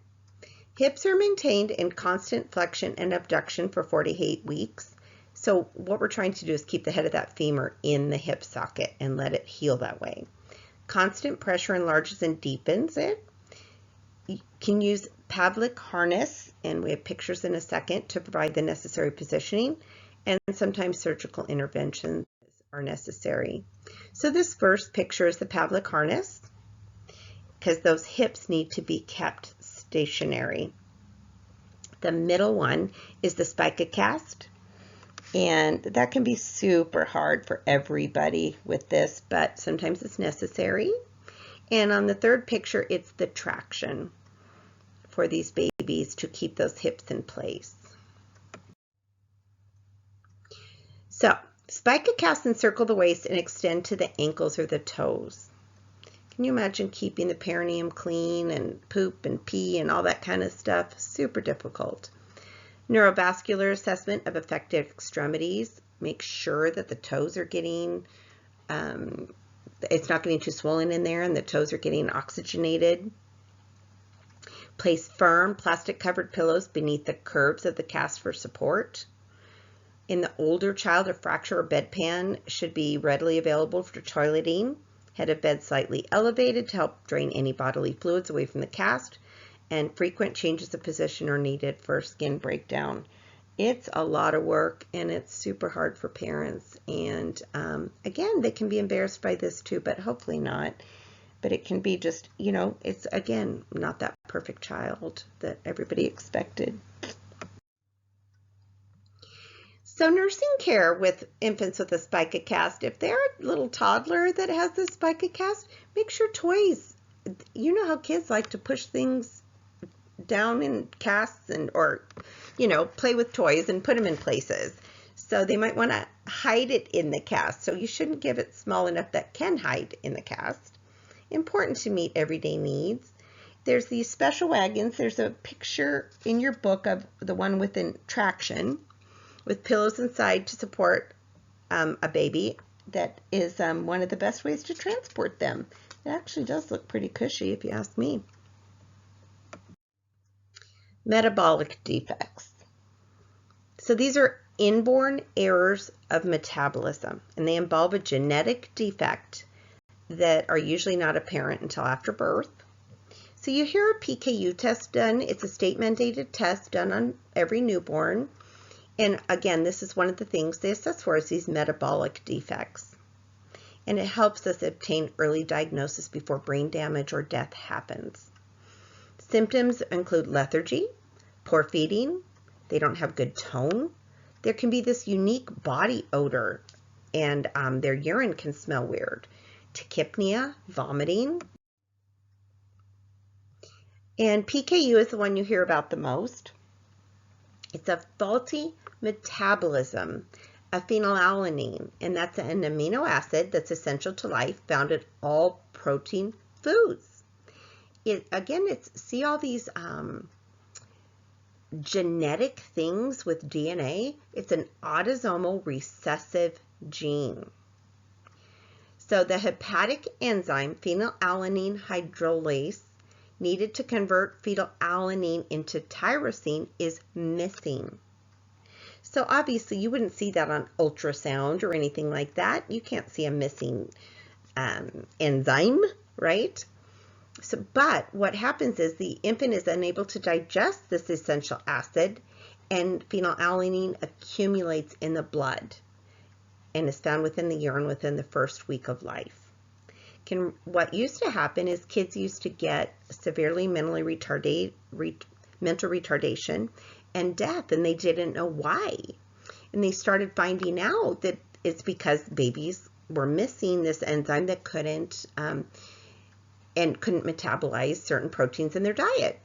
Hips are maintained in constant flexion and abduction for 4 to 8 weeks. So what we're trying to do is keep the head of that femur in the hip socket and let it heal that way. Constant pressure enlarges and deepens it. You can use Pavlik harness, and we have pictures in a second to provide the necessary positioning, and sometimes surgical interventions are necessary. So this first picture is the Pavlik harness, because those hips need to be kept stationary. The middle one is the spica cast, and that can be super hard for everybody with this, but sometimes it's necessary. And on the third picture, it's the traction for these babies to keep those hips in place. So, spica casts encircle the waist and extend to the ankles or the toes. Can you imagine keeping the perineum clean and poop and pee and all that kind of stuff? Super difficult. Neurovascular assessment of affected extremities. Make sure that the toes are getting, it's not getting too swollen in there and the toes are getting oxygenated. Place firm plastic covered pillows beneath the curves of the cast for support. In the older child, a fracture or bedpan should be readily available for toileting. Head of bed slightly elevated to help drain any bodily fluids away from the cast, and frequent changes of position are needed for skin breakdown. It's a lot of work and it's super hard for parents, and again, they can be embarrassed by this too, but hopefully not. But it can be just, you know, it's again not that perfect child that everybody expected. So nursing care with infants with a spica cast, if they're a little toddler that has the spica cast, make sure toys, you know how kids like to push things down in casts and, or, you know, play with toys and put them in places. So they might want to hide it in the cast. So you shouldn't give it small enough that can hide in the cast. Important to meet everyday needs. There's these special wagons. There's a picture in your book of the one with traction, with pillows inside to support a baby. That is one of the best ways to transport them. It actually does look pretty cushy if you ask me. Metabolic defects. So these are inborn errors of metabolism, and they involve a genetic defect that are usually not apparent until after birth. So you hear a PKU test done. It's a state-mandated test done on every newborn. And again, this is one of the things they assess for is these metabolic defects. And it helps us obtain early diagnosis before brain damage or death happens. Symptoms include lethargy, poor feeding, they don't have good tone, there can be this unique body odor, and their urine can smell weird, tachypnea, vomiting. And PKU is the one you hear about the most. It's a faulty metabolism of phenylalanine, and that's an amino acid that's essential to life, found in all protein foods. See all these genetic things with DNA. It's an autosomal recessive gene. So the hepatic enzyme phenylalanine hydrolase needed to convert phenylalanine into tyrosine is missing. So obviously you wouldn't see that on ultrasound or anything like that. You can't see a missing enzyme, right? So, but what happens is the infant is unable to digest this essential acid, and phenylalanine accumulates in the blood and is found within the urine within the first week of life. What used to happen is kids used to get severely mental retardation and death, and they didn't know why. And they started finding out that it's because babies were missing this enzyme that couldn't metabolize certain proteins in their diet.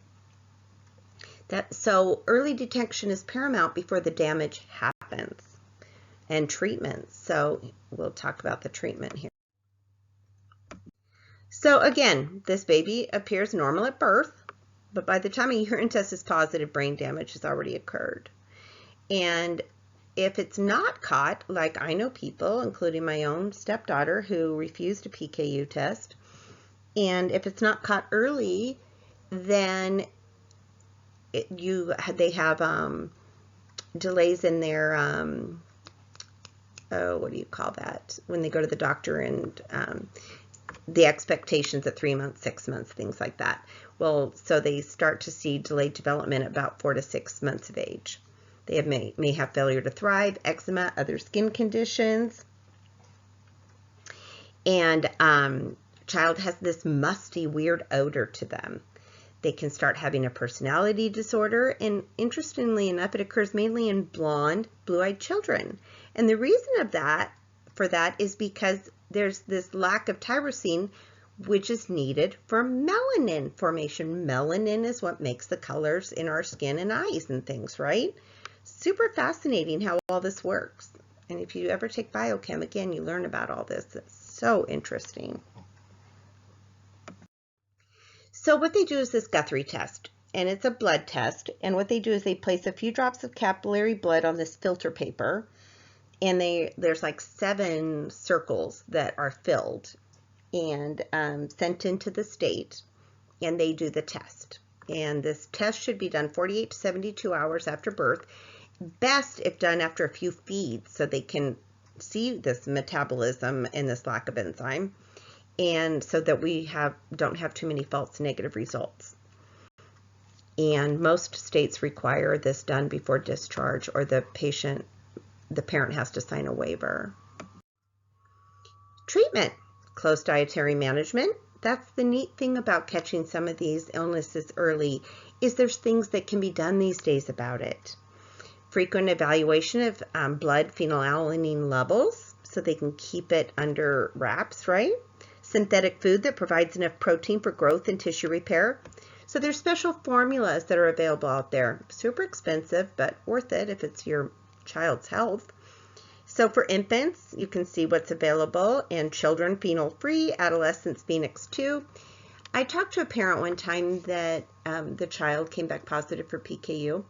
So early detection is paramount before the damage happens, and treatment. So we'll talk about the treatment here. So again, this baby appears normal at birth, but by the time a urine test is positive, brain damage has already occurred. And if it's not caught, like I know people, including my own stepdaughter, who refused a PKU test, and if it's not caught early, then they have delays in their, what do you call that? When they go to the doctor and the expectations at 3 months, 6 months, things like that. Well, so they start to see delayed development at about 4 to 6 months of age. They may have failure to thrive, eczema, other skin conditions. And child has this musty, weird odor to them. They can start having a personality disorder, and interestingly enough, it occurs mainly in blonde, blue-eyed children. And the reason for that is because there's this lack of tyrosine, which is needed for melanin formation. Melanin is what makes the colors in our skin and eyes and things, right? Super fascinating how all this works. And if you ever take biochem, again, you learn about all this. It's so interesting. So what they do is this Guthrie test, and it's a blood test. And what they do is they place a few drops of capillary blood on this filter paper, and there's like 7 circles that are filled and sent into the state, and they do the test. And this test should be done 48 to 72 hours after birth, best if done after a few feeds so they can see this metabolism and this lack of enzyme, and so that we don't have too many false negative results. And most states require this done before discharge, or the parent has to sign a waiver. Treatment, close dietary management. That's the neat thing about catching some of these illnesses early, is there's things that can be done these days about it. Frequent evaluation of blood phenylalanine levels so they can keep it under wraps, right? Synthetic food that provides enough protein for growth and tissue repair. So there's special formulas that are available out there. Super expensive, but worth it if it's your child's health. So for infants, you can see what's available, and children phenol-free, adolescents Phoenix 2. I talked to a parent one time that the child came back positive for PKU.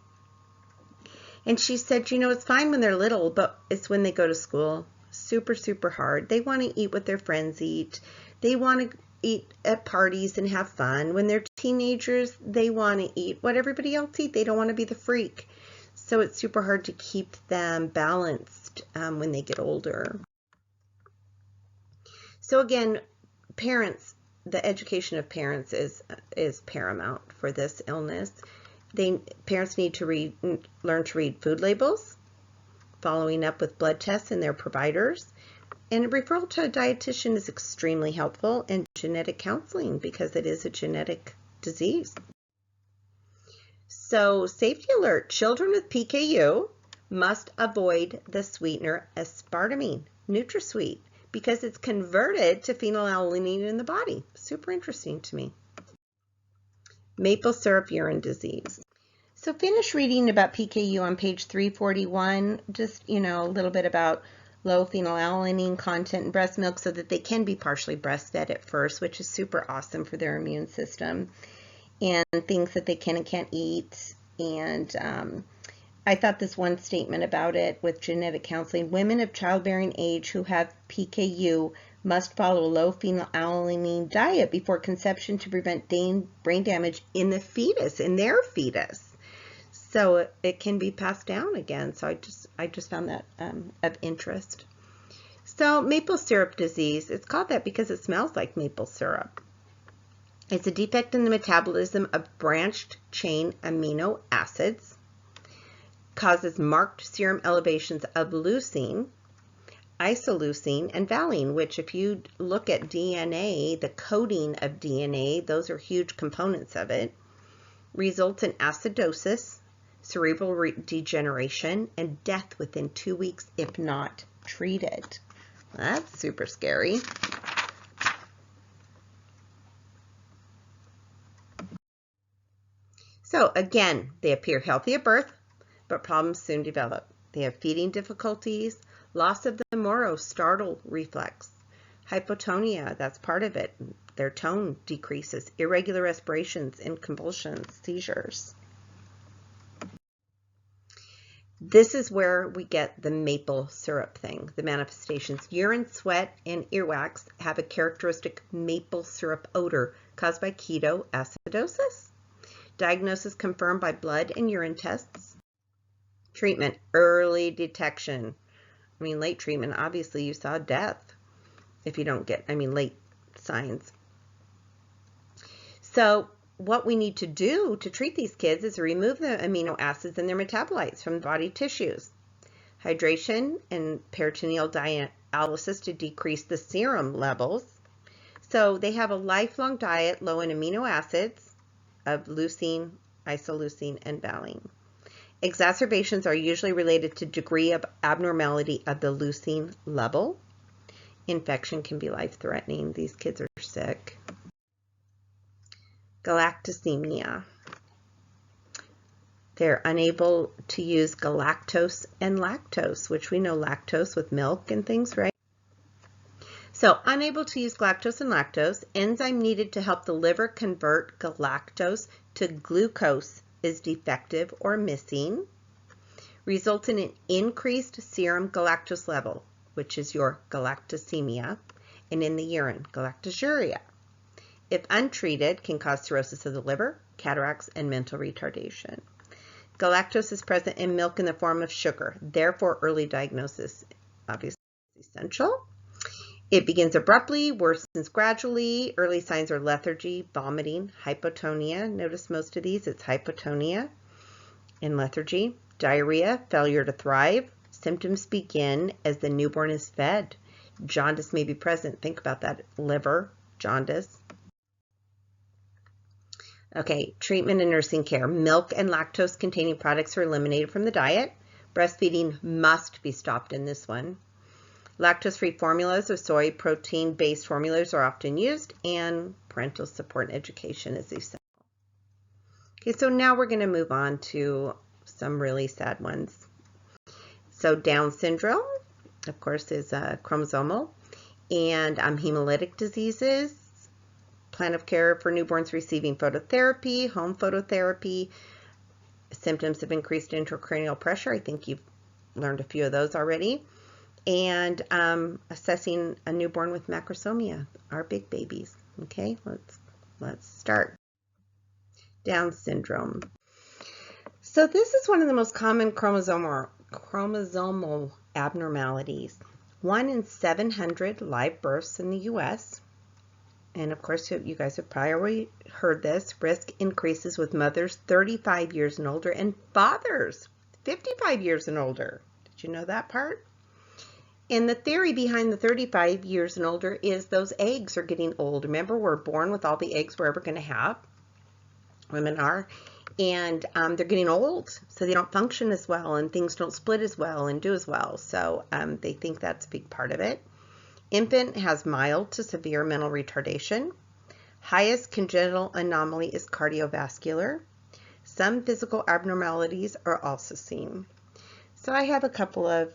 And she said, it's fine when they're little, but it's when they go to school. Super, super hard. They want to eat what their friends eat. They want to eat at parties and have fun. When they're teenagers, they want to eat what everybody else eats. They don't want to be the freak. So it's super hard to keep them balanced when they get older. So again, parents, the education of parents is paramount for this illness. Parents need to learn to read food labels, following up with blood tests and their providers. And a referral to a dietitian is extremely helpful, and genetic counseling, because it is a genetic disease. So safety alert, children with PKU must avoid the sweetener aspartame, NutraSweet, because it's converted to phenylalanine in the body. Super interesting to me. Maple syrup urine disease. So finish reading about PKU on page 341, just, a little bit about low phenylalanine content in breast milk so that they can be partially breastfed at first, which is super awesome for their immune system, and things that they can and can't eat. And I thought this one statement about it with genetic counseling: women of childbearing age who have PKU must follow a low phenylalanine diet before conception to prevent brain damage in the fetus, in their fetus. So it can be passed down again. So I just found that of interest. So maple syrup disease, it's called that because it smells like maple syrup. It's a defect in the metabolism of branched chain amino acids, causes marked serum elevations of leucine, isoleucine, and valine, which if you look at DNA, the coding of DNA, those are huge components of it, results in acidosis, cerebral degeneration, and death within 2 weeks if not treated. That's super scary. So again, they appear healthy at birth, but problems soon develop. They have feeding difficulties, loss of the Moro startle reflex, hypotonia, that's part of it. Their tone decreases, irregular respirations and convulsions, seizures. This is where we get the maple syrup thing, the manifestations. Urine, sweat, and earwax have a characteristic maple syrup odor caused by ketoacidosis. Diagnosis confirmed by blood and urine tests. Treatment, early detection. Late treatment, obviously you saw death if you don't get, late signs. So what we need to do to treat these kids is remove the amino acids and their metabolites from body tissues. Hydration and peritoneal dialysis to decrease the serum levels. So they have a lifelong diet low in amino acids of leucine, isoleucine, and valine. Exacerbations are usually related to degree of abnormality of the leucine level. Infection can be life-threatening. These kids are sick. Galactosemia. They're unable to use galactose and lactose, which we know lactose with milk and things, right? So unable to use galactose and lactose, enzyme needed to help the liver convert galactose to glucose is defective or missing, results in an increased serum galactose level, which is your galactosemia, and in the urine, galactosuria. If untreated, can cause cirrhosis of the liver, cataracts, and mental retardation. Galactose is present in milk in the form of sugar. Therefore, early diagnosis obviously is essential. It begins abruptly, worsens gradually. Early signs are lethargy, vomiting, hypotonia. Notice most of these, it's hypotonia and lethargy. Diarrhea, failure to thrive. Symptoms begin as the newborn is fed. Jaundice may be present. Think about that. Liver, jaundice. Okay, treatment and nursing care. Milk and lactose containing products are eliminated from the diet. Breastfeeding must be stopped in this one. Lactose-free formulas or soy protein-based formulas are often used, and parental support and education is essential. Okay, so now we're going to move on to some really sad ones. So Down syndrome, of course, is chromosomal, and hemolytic diseases. Plan of care for newborns receiving phototherapy, home phototherapy. Symptoms of increased intracranial pressure. I think you've learned a few of those already. And assessing a newborn with macrosomia, our big babies. Okay, let's start. Down syndrome. So this is one of the most common chromosomal abnormalities. 1 in 700 live births in the U.S. And of course, you guys have probably already heard this. Risk increases with mothers 35 years and older and fathers 55 years and older. Did you know that part? And the theory behind the 35 years and older is those eggs are getting old. Remember, we're born with all the eggs we're ever going to have. Women are. And they're getting old, so they don't function as well, and things don't split as well and do as well. So they think that's a big part of it. Infant has mild to severe mental retardation. Highest congenital anomaly is cardiovascular. Some physical abnormalities are also seen. So I have a couple of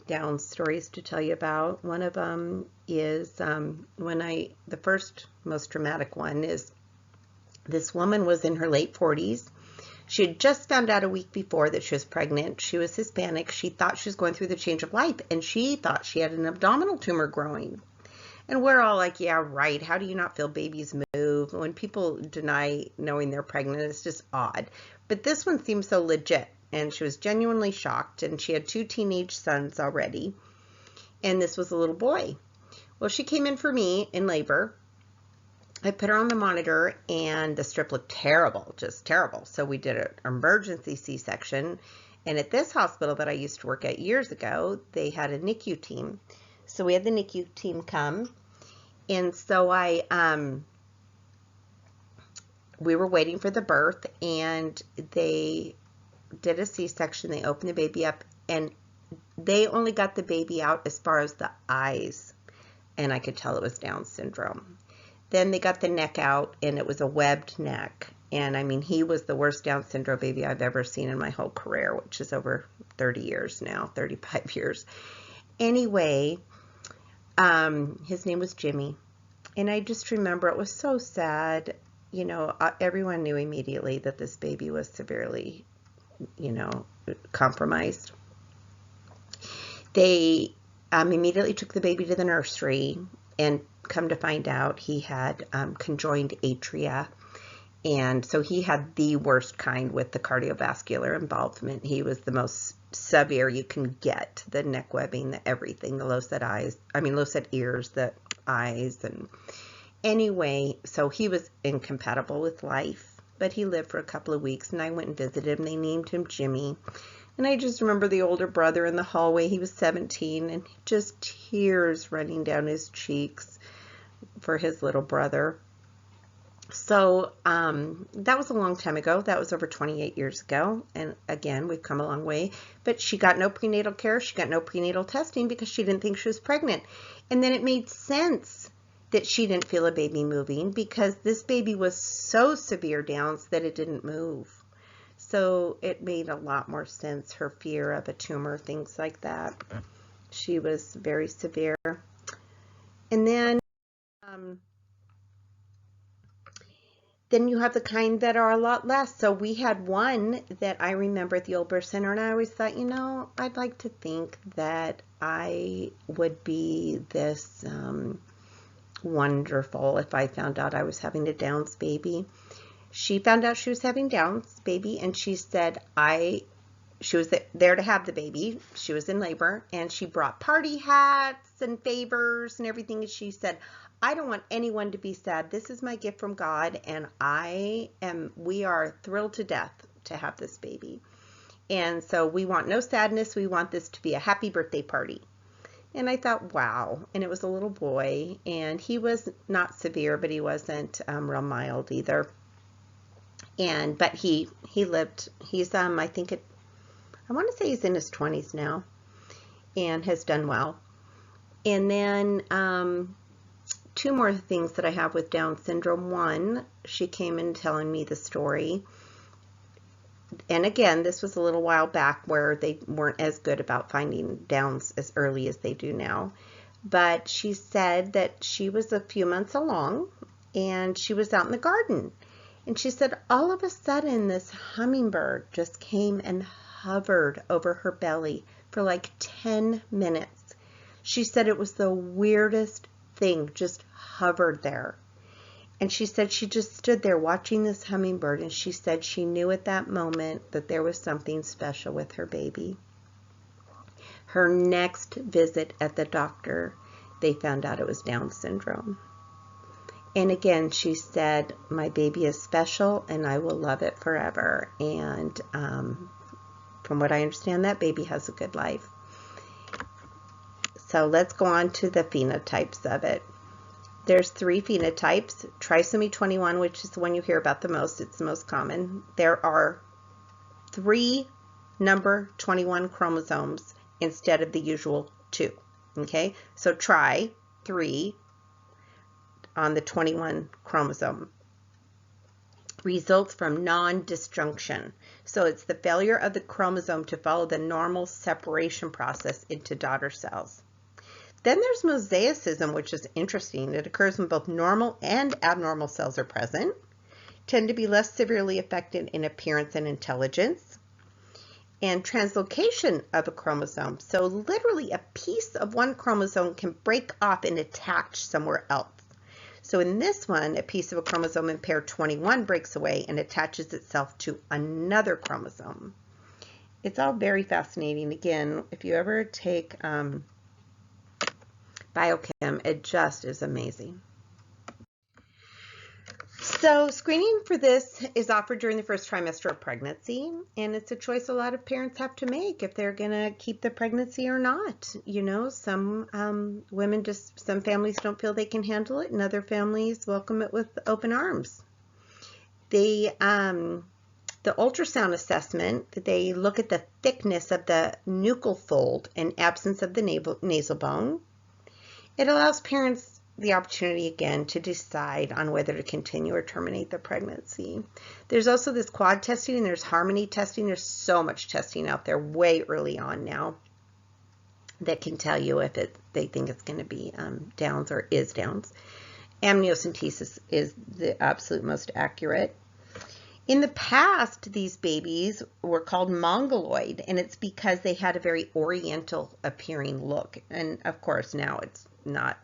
Down stories to tell you about. One of them is the first most dramatic one is this woman was in her late 40s. She had just found out a week before that she was pregnant. She was Hispanic. She thought she was going through the change of life, and she thought she had an abdominal tumor growing. And we're all like, yeah, right. How do you not feel babies move? When people deny knowing they're pregnant, it's just odd. But this one seems so legit, and she was genuinely shocked, and she had 2 teenage sons already, and this was a little boy. Well, she came in for me in labor. I put her on the monitor, and the strip looked terrible, just terrible. So we did an emergency C-section, and at this hospital that I used to work at years ago, they had a NICU team. So we had the NICU team come, and so we were waiting for the birth, and they did a C-section. They opened the baby up, and they only got the baby out as far as the eyes, and I could tell it was Down syndrome. Then they got the neck out, and it was a webbed neck. And I mean, he was the worst Down syndrome baby I've ever seen in my whole career, which is over 30 years now, 35 years. Anyway, his name was Jimmy. And I just remember it was so sad. You know, everyone knew immediately that this baby was severely, compromised. They immediately took the baby to the nursery, and come to find out he had conjoined atria, and so he had the worst kind with the cardiovascular involvement. He was the most severe you can get, the neck webbing, the everything, the low set ears, the eyes, anyway, so he was incompatible with life, but he lived for a couple of weeks, and I went and visited him. They named him Jimmy. And I just remember the older brother in the hallway. He was 17, and just tears running down his cheeks for his little brother. So that was a long time ago. That was over 28 years ago. And again, we've come a long way. But she got no prenatal care. She got no prenatal testing because she didn't think she was pregnant. And then it made sense that she didn't feel a baby moving because this baby was so severe Downs that it didn't move. So it made a lot more sense, her fear of a tumor, things like that. She was very severe. And then you have the kind that are a lot less. So we had one that I remember at the old birth center, and I always thought, you know, I'd like to think that I would be this wonderful if I found out I was having a Downs baby. She found out she was having Downs baby, and she said she was there to have the baby. She was in labor, and she brought party hats and favors and everything. And she said, I don't want anyone to be sad. This is my gift from God, and we are thrilled to death to have this baby. And so we want no sadness. We want this to be a happy birthday party. And I thought, wow. And it was a little boy, and he was not severe, but he wasn't real mild either. But he lived. He's I want to say he's in his 20s now, and has done well. And then two more things that I have with Down syndrome. One, she came in telling me the story. And again, this was a little while back where they weren't as good about finding Downs as early as they do now. But she said that she was a few months along, and she was out in the garden. And she said all of a sudden this hummingbird just came and hovered over her belly for like 10 minutes. She said it was the weirdest thing, just hovered there. And she said she just stood there watching this hummingbird, and she said she knew at that moment that there was something special with her baby. Her next visit at the doctor, they found out it was Down syndrome. And again, she said, my baby is special and I will love it forever. And from what I understand, that baby has a good life. So let's go on to the phenotypes of it. There's 3 phenotypes. Trisomy 21, which is the one you hear about the most. It's the most common. There are 3 number 21 chromosomes instead of the usual 2. Okay, so try 3 on the 21 chromosome. Results from non-disjunction. So it's the failure of the chromosome to follow the normal separation process into daughter cells. Then there's mosaicism, which is interesting. It occurs when both normal and abnormal cells are present, tend to be less severely affected in appearance and intelligence. And translocation of a chromosome. So literally a piece of one chromosome can break off and attach somewhere else. So in this one, a piece of a chromosome in pair 21 breaks away and attaches itself to another chromosome. It's all very fascinating. Again, if you ever take biochem, it just is amazing. So screening for this is offered during the first trimester of pregnancy, and it's a choice a lot of parents have to make if they're going to keep the pregnancy or not. You know, some some families don't feel they can handle it, and other families welcome it with open arms. The ultrasound assessment, they look at the thickness of the nuchal fold and absence of the nasal bone. It allows parents the opportunity again to decide on whether to continue or terminate the pregnancy. There's also this quad testing, and there's harmony testing. There's so much testing out there way early on now that can tell you if they think it's going to be Downs or is Downs. Amniocentesis is the absolute most accurate. In the past, these babies were called mongoloid, and it's because they had a very oriental appearing look. And of course, now it's not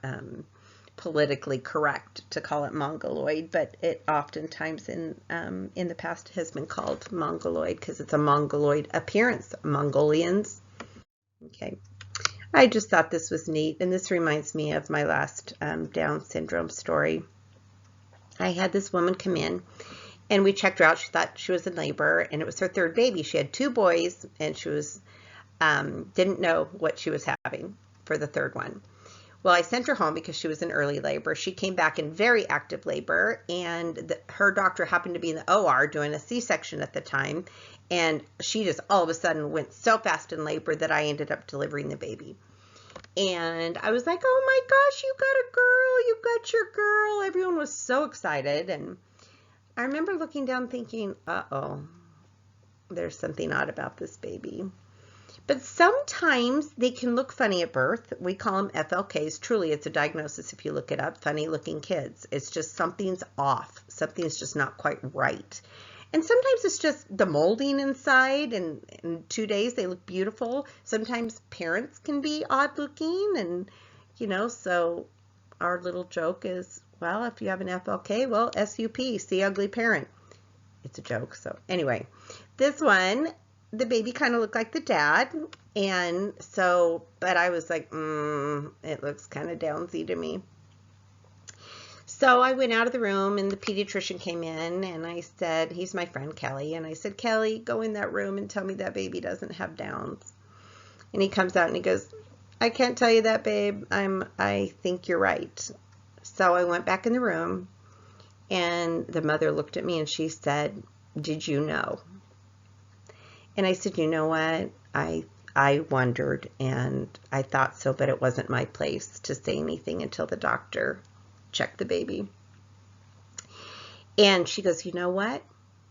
politically correct to call it mongoloid, but it oftentimes in the past has been called mongoloid because it's a mongoloid appearance. Mongolians. Okay, I just thought this was neat, and this reminds me of my last Down syndrome story. I had this woman come in, and we checked her out. She thought she was in labor, and it was her third baby. She had 2 boys, and she was didn't know what she was having for the third one. Well, I sent her home because she was in early labor. She came back in very active labor, and her doctor happened to be in the OR doing a C-section at the time, and she just all of a sudden went so fast in labor that I ended up delivering the baby. And I was like, oh my gosh, you got a girl, you got your girl. Everyone was so excited, and I remember looking down thinking, uh-oh, there's something odd about this baby. But sometimes they can look funny at birth. We call them FLKs. Truly, it's a diagnosis if you look it up, funny looking kids. It's just something's off. Something's just not quite right. And sometimes it's just the molding inside, and in 2 days they look beautiful. Sometimes parents can be odd looking, and so our little joke is, well, if you have an FLK, well, SUP, see ugly parent. It's a joke. So anyway, this one, the baby kind of looked like the dad, and so, but I was like, it looks kind of Downsy to me. So I went out of the room, and the pediatrician came in, and I said, he's my friend Kelly, and I said, Kelly, go in that room and tell me that baby doesn't have Downs. And he comes out and he goes, I can't tell you that, babe. I think you're right. So I went back in the room, and the mother looked at me and she said, did you know? And I said, you know what? I wondered, and I thought so, but it wasn't my place to say anything until the doctor checked the baby. And she goes, you know what?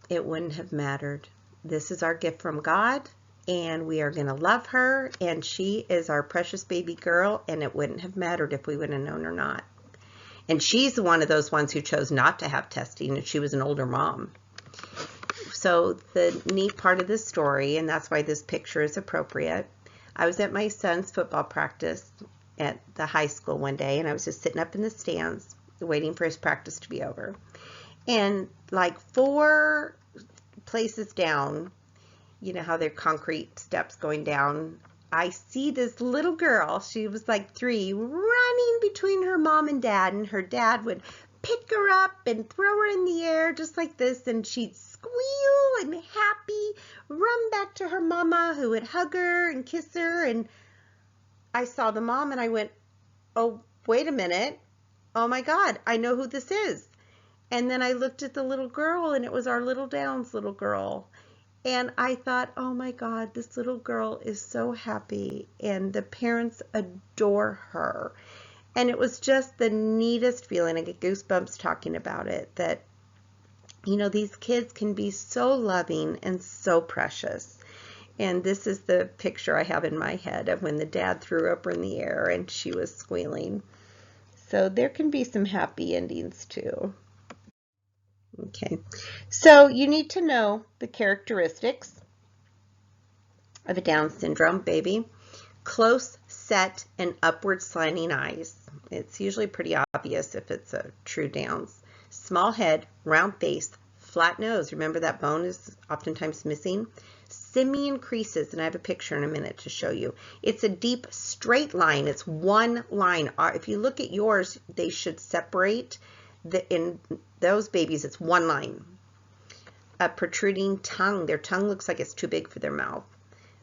It wouldn't have mattered. This is our gift from God, and we are going to love her, and she is our precious baby girl, and it wouldn't have mattered if we would have known or not. And she's one of those ones who chose not to have testing, and she was an older mom. So the neat part of this story, and that's why this picture is appropriate, I was at my son's football practice at the high school one day, and I was just sitting up in the stands waiting for his practice to be over. And like 4 places down, you know how they're concrete steps going down, I see this little girl, she was like 3, running between her mom and dad, and her dad would pick her up and throw her in the air just like this, and she'd squeal and happy, run back to her mama, who would hug her and kiss her. And I saw the mom and I went, oh, wait a minute. Oh my God, I know who this is. And then I looked at the little girl, and it was our little Downs little girl. And I thought, oh my God, this little girl is so happy, and the parents adore her. And it was just the neatest feeling. I get goosebumps talking about it, that, these kids can be so loving and so precious. And this is the picture I have in my head of when the dad threw her in the air and she was squealing. So there can be some happy endings too. Okay, so you need to know the characteristics of a Down syndrome baby. Close set and upward slanting eyes. It's usually pretty obvious if it's a true Downs. Small head, round face, flat nose. Remember that bone is oftentimes missing. Simian creases, and I have a picture in a minute to show you. It's a deep straight line. It's one line. If you look at yours, they should separate. In those babies, it's one line. A protruding tongue. Their tongue looks like it's too big for their mouth.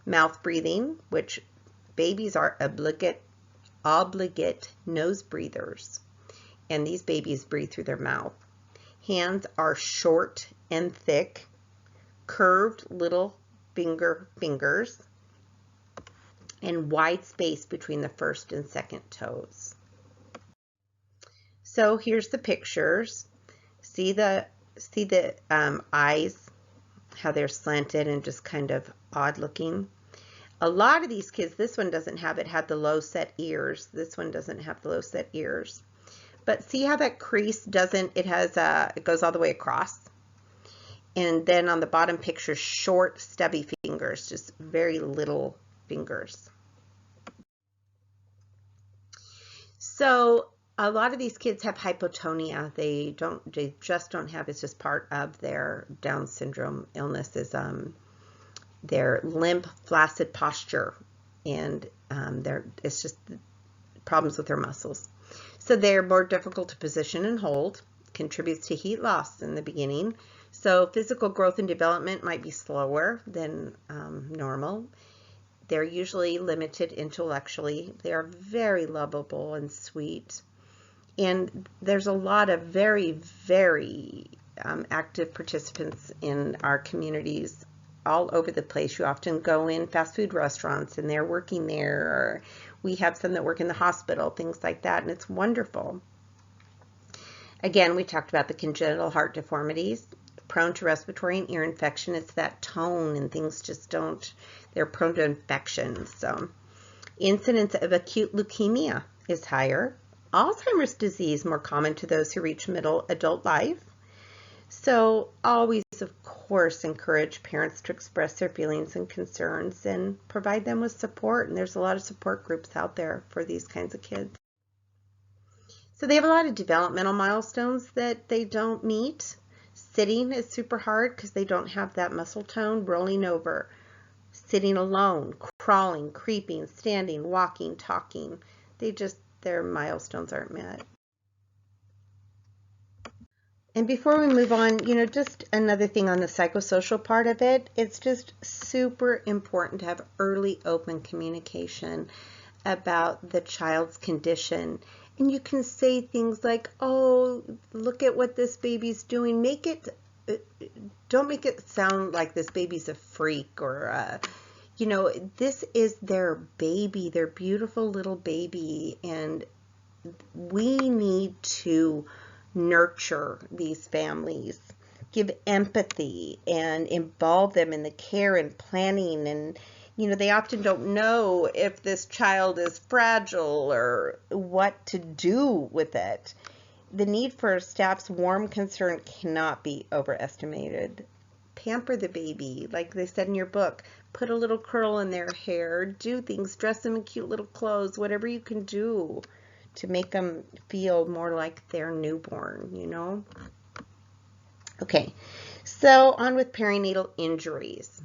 Mouth breathing, which babies are obligate nose breathers, and these babies breathe through their mouth. Hands are short and thick, curved little fingers, and wide space between the first and second toes. So here's the pictures. See the eyes, how they're slanted and just kind of odd looking. A lot of these kids, this one doesn't have it, had the low set ears. This one doesn't have the low set ears. But see how that crease doesn't, it goes all the way across. And then on the bottom picture, short, stubby fingers, just very little fingers. So a lot of these kids have hypotonia. They just don't have, it's just part of their Down syndrome illness, is their limp, flaccid posture, and it's just problems with their muscles. So they're more difficult to position and hold. contributes to heat loss in the beginning. So physical growth and development might be slower than normal. They're usually limited intellectually. They are very lovable and sweet. And there's a lot of very, very active participants in our communities all over the place. You often go in fast food restaurants and they're working there, or we have some that work in the hospital, things like that, and it's wonderful. Again, we talked about the congenital heart deformities, prone to respiratory and ear infection. It's that tone and things just don't, they're prone to infections. So incidence of acute leukemia is higher. Alzheimer's disease more common to those who reach middle adult life. So always, of course, encourage parents to express their feelings and concerns and provide them with support. And there's a lot of support groups out there for these kinds of kids. So they have a lot of developmental milestones that they don't meet. Sitting is super hard because they don't have that muscle tone. Rolling over, sitting alone, crawling, creeping, standing, walking, talking. Their milestones aren't met. And before we move on, just another thing on the psychosocial part of it, it's just super important to have early open communication about the child's condition. And you can say things like, oh, look at what this baby's doing. Don't make it sound like this baby's a freak or, this is their baby, their beautiful little baby. And we need to nurture these families, give empathy, and involve them in the care and planning. And, they often don't know if this child is fragile or what to do with it. The need for staff's warm concern cannot be overestimated. Pamper the baby, like they said in your book. Put a little curl in their hair, do things, dress them in cute little clothes, whatever you can do to make them feel more like they're newborn, Okay, so on with perinatal injuries.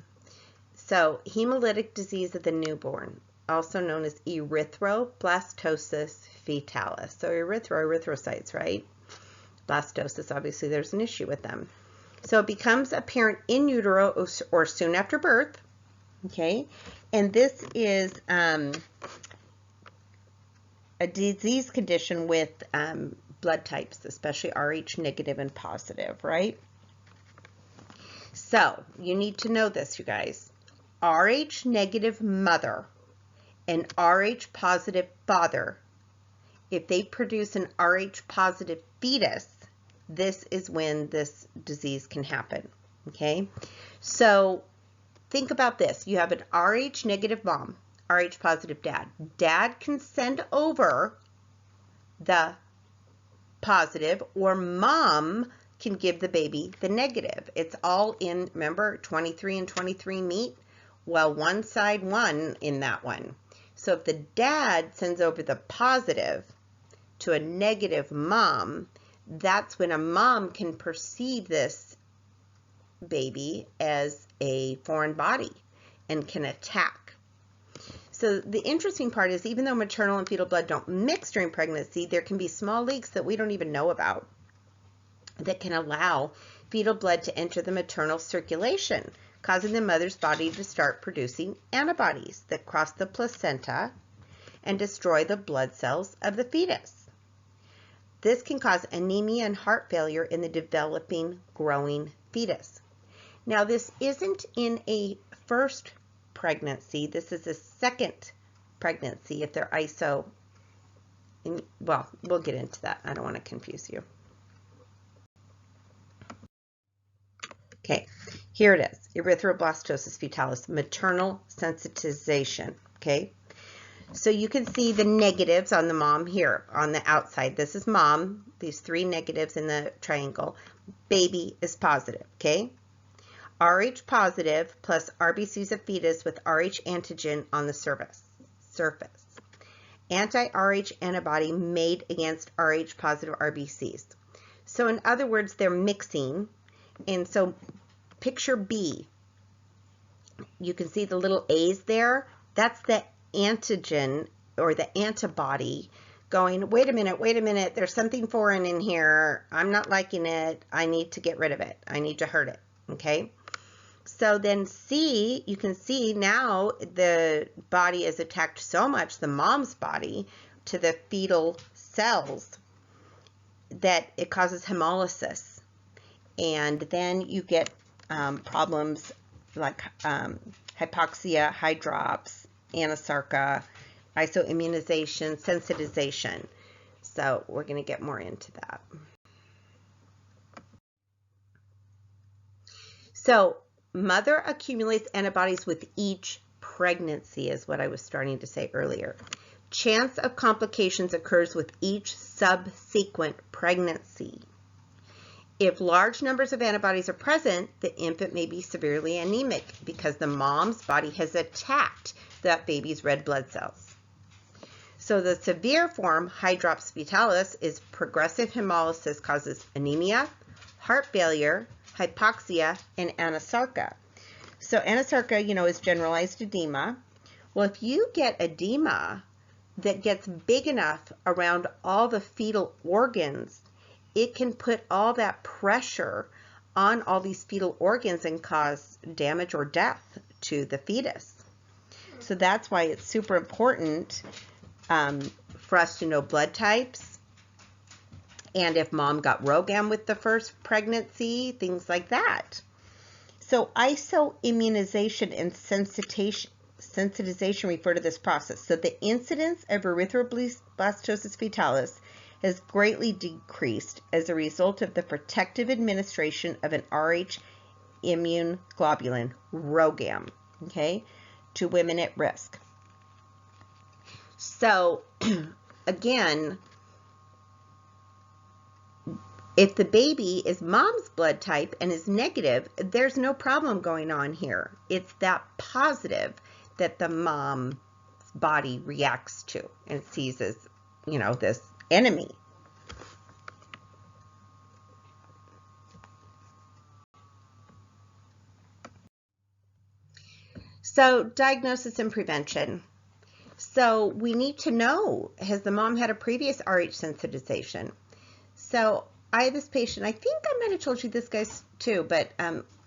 So hemolytic disease of the newborn, also known as erythroblastosis fetalis. So erythrocytes, right? Blastocyst, obviously there's an issue with them. So it becomes apparent in utero or soon after birth, okay? And this is a disease condition with blood types, especially Rh negative and positive, right? So you need to know this, you guys. Rh negative mother and Rh positive father, if they produce an Rh positive fetus, this is when this disease can happen, okay? So think about this. You have an Rh negative mom, Rh positive dad. Dad can send over the positive, or mom can give the baby the negative. It's all in, remember, 23 and 23 meet? Well, one side won in that one. So if the dad sends over the positive to a negative mom, that's when a mom can perceive this baby as a foreign body and can attack. So the interesting part is, even though maternal and fetal blood don't mix during pregnancy, there can be small leaks that we don't even know about that can allow fetal blood to enter the maternal circulation, causing the mother's body to start producing antibodies that cross the placenta and destroy the blood cells of the fetus. This can cause anemia and heart failure in the developing, growing fetus. Now, this isn't in a first pregnancy. This is a second pregnancy if they're Iso. Well, we'll get into that. I don't want to confuse you. Okay, here it is. Erythroblastosis fetalis, maternal sensitization. Okay, so you can see the negatives on the mom here on the outside. This is mom, these three negatives in the triangle. Baby is positive, okay? Rh positive plus RBCs of fetus with Rh antigen on the surface. Anti-Rh antibody made against Rh positive RBCs. So in other words, they're mixing. And so picture B. You can see the little A's there. That's the antigen or the antibody going, wait a minute, there's something foreign in here. I'm not liking it. I need to get rid of it. I need to hurt it, okay? So then C, you can see now the body is attacked so much, the mom's body, to the fetal cells that it causes hemolysis. And then you get problems like hypoxia, hydrops, anasarca, Iso Immunization, Sensitization. So we're going to get more into that. So mother accumulates antibodies with each pregnancy is what I was starting to say earlier. Chance of complications occurs with each subsequent pregnancy. If large numbers of antibodies are present, the infant may be severely anemic because the mom's body has attacked that baby's red blood cells. So the severe form, Hydrops Fetalis, is progressive hemolysis, causes anemia, heart failure, hypoxia, and anasarca. So anasarca, is generalized edema. Well, if you get edema that gets big enough around all the fetal organs, it can put all that pressure on all these fetal organs and cause damage or death to the fetus. So that's why it's super important for us to know blood types, and if mom got ROGAM with the first pregnancy, things like that. So Iso Immunization and Sensitization refer to this process. So the incidence of Erythroblastosis fetalis has greatly decreased as a result of the protective administration of an Rh immune globulin, ROGAM, okay, to women at risk. So again, if the baby is mom's blood type and is negative, there's no problem going on here. It's that positive that the mom's body reacts to and sees as, this enemy. So diagnosis and prevention. So we need to know, has the mom had a previous Rh sensitization? So I have this patient, I think I might have told you this guy too, but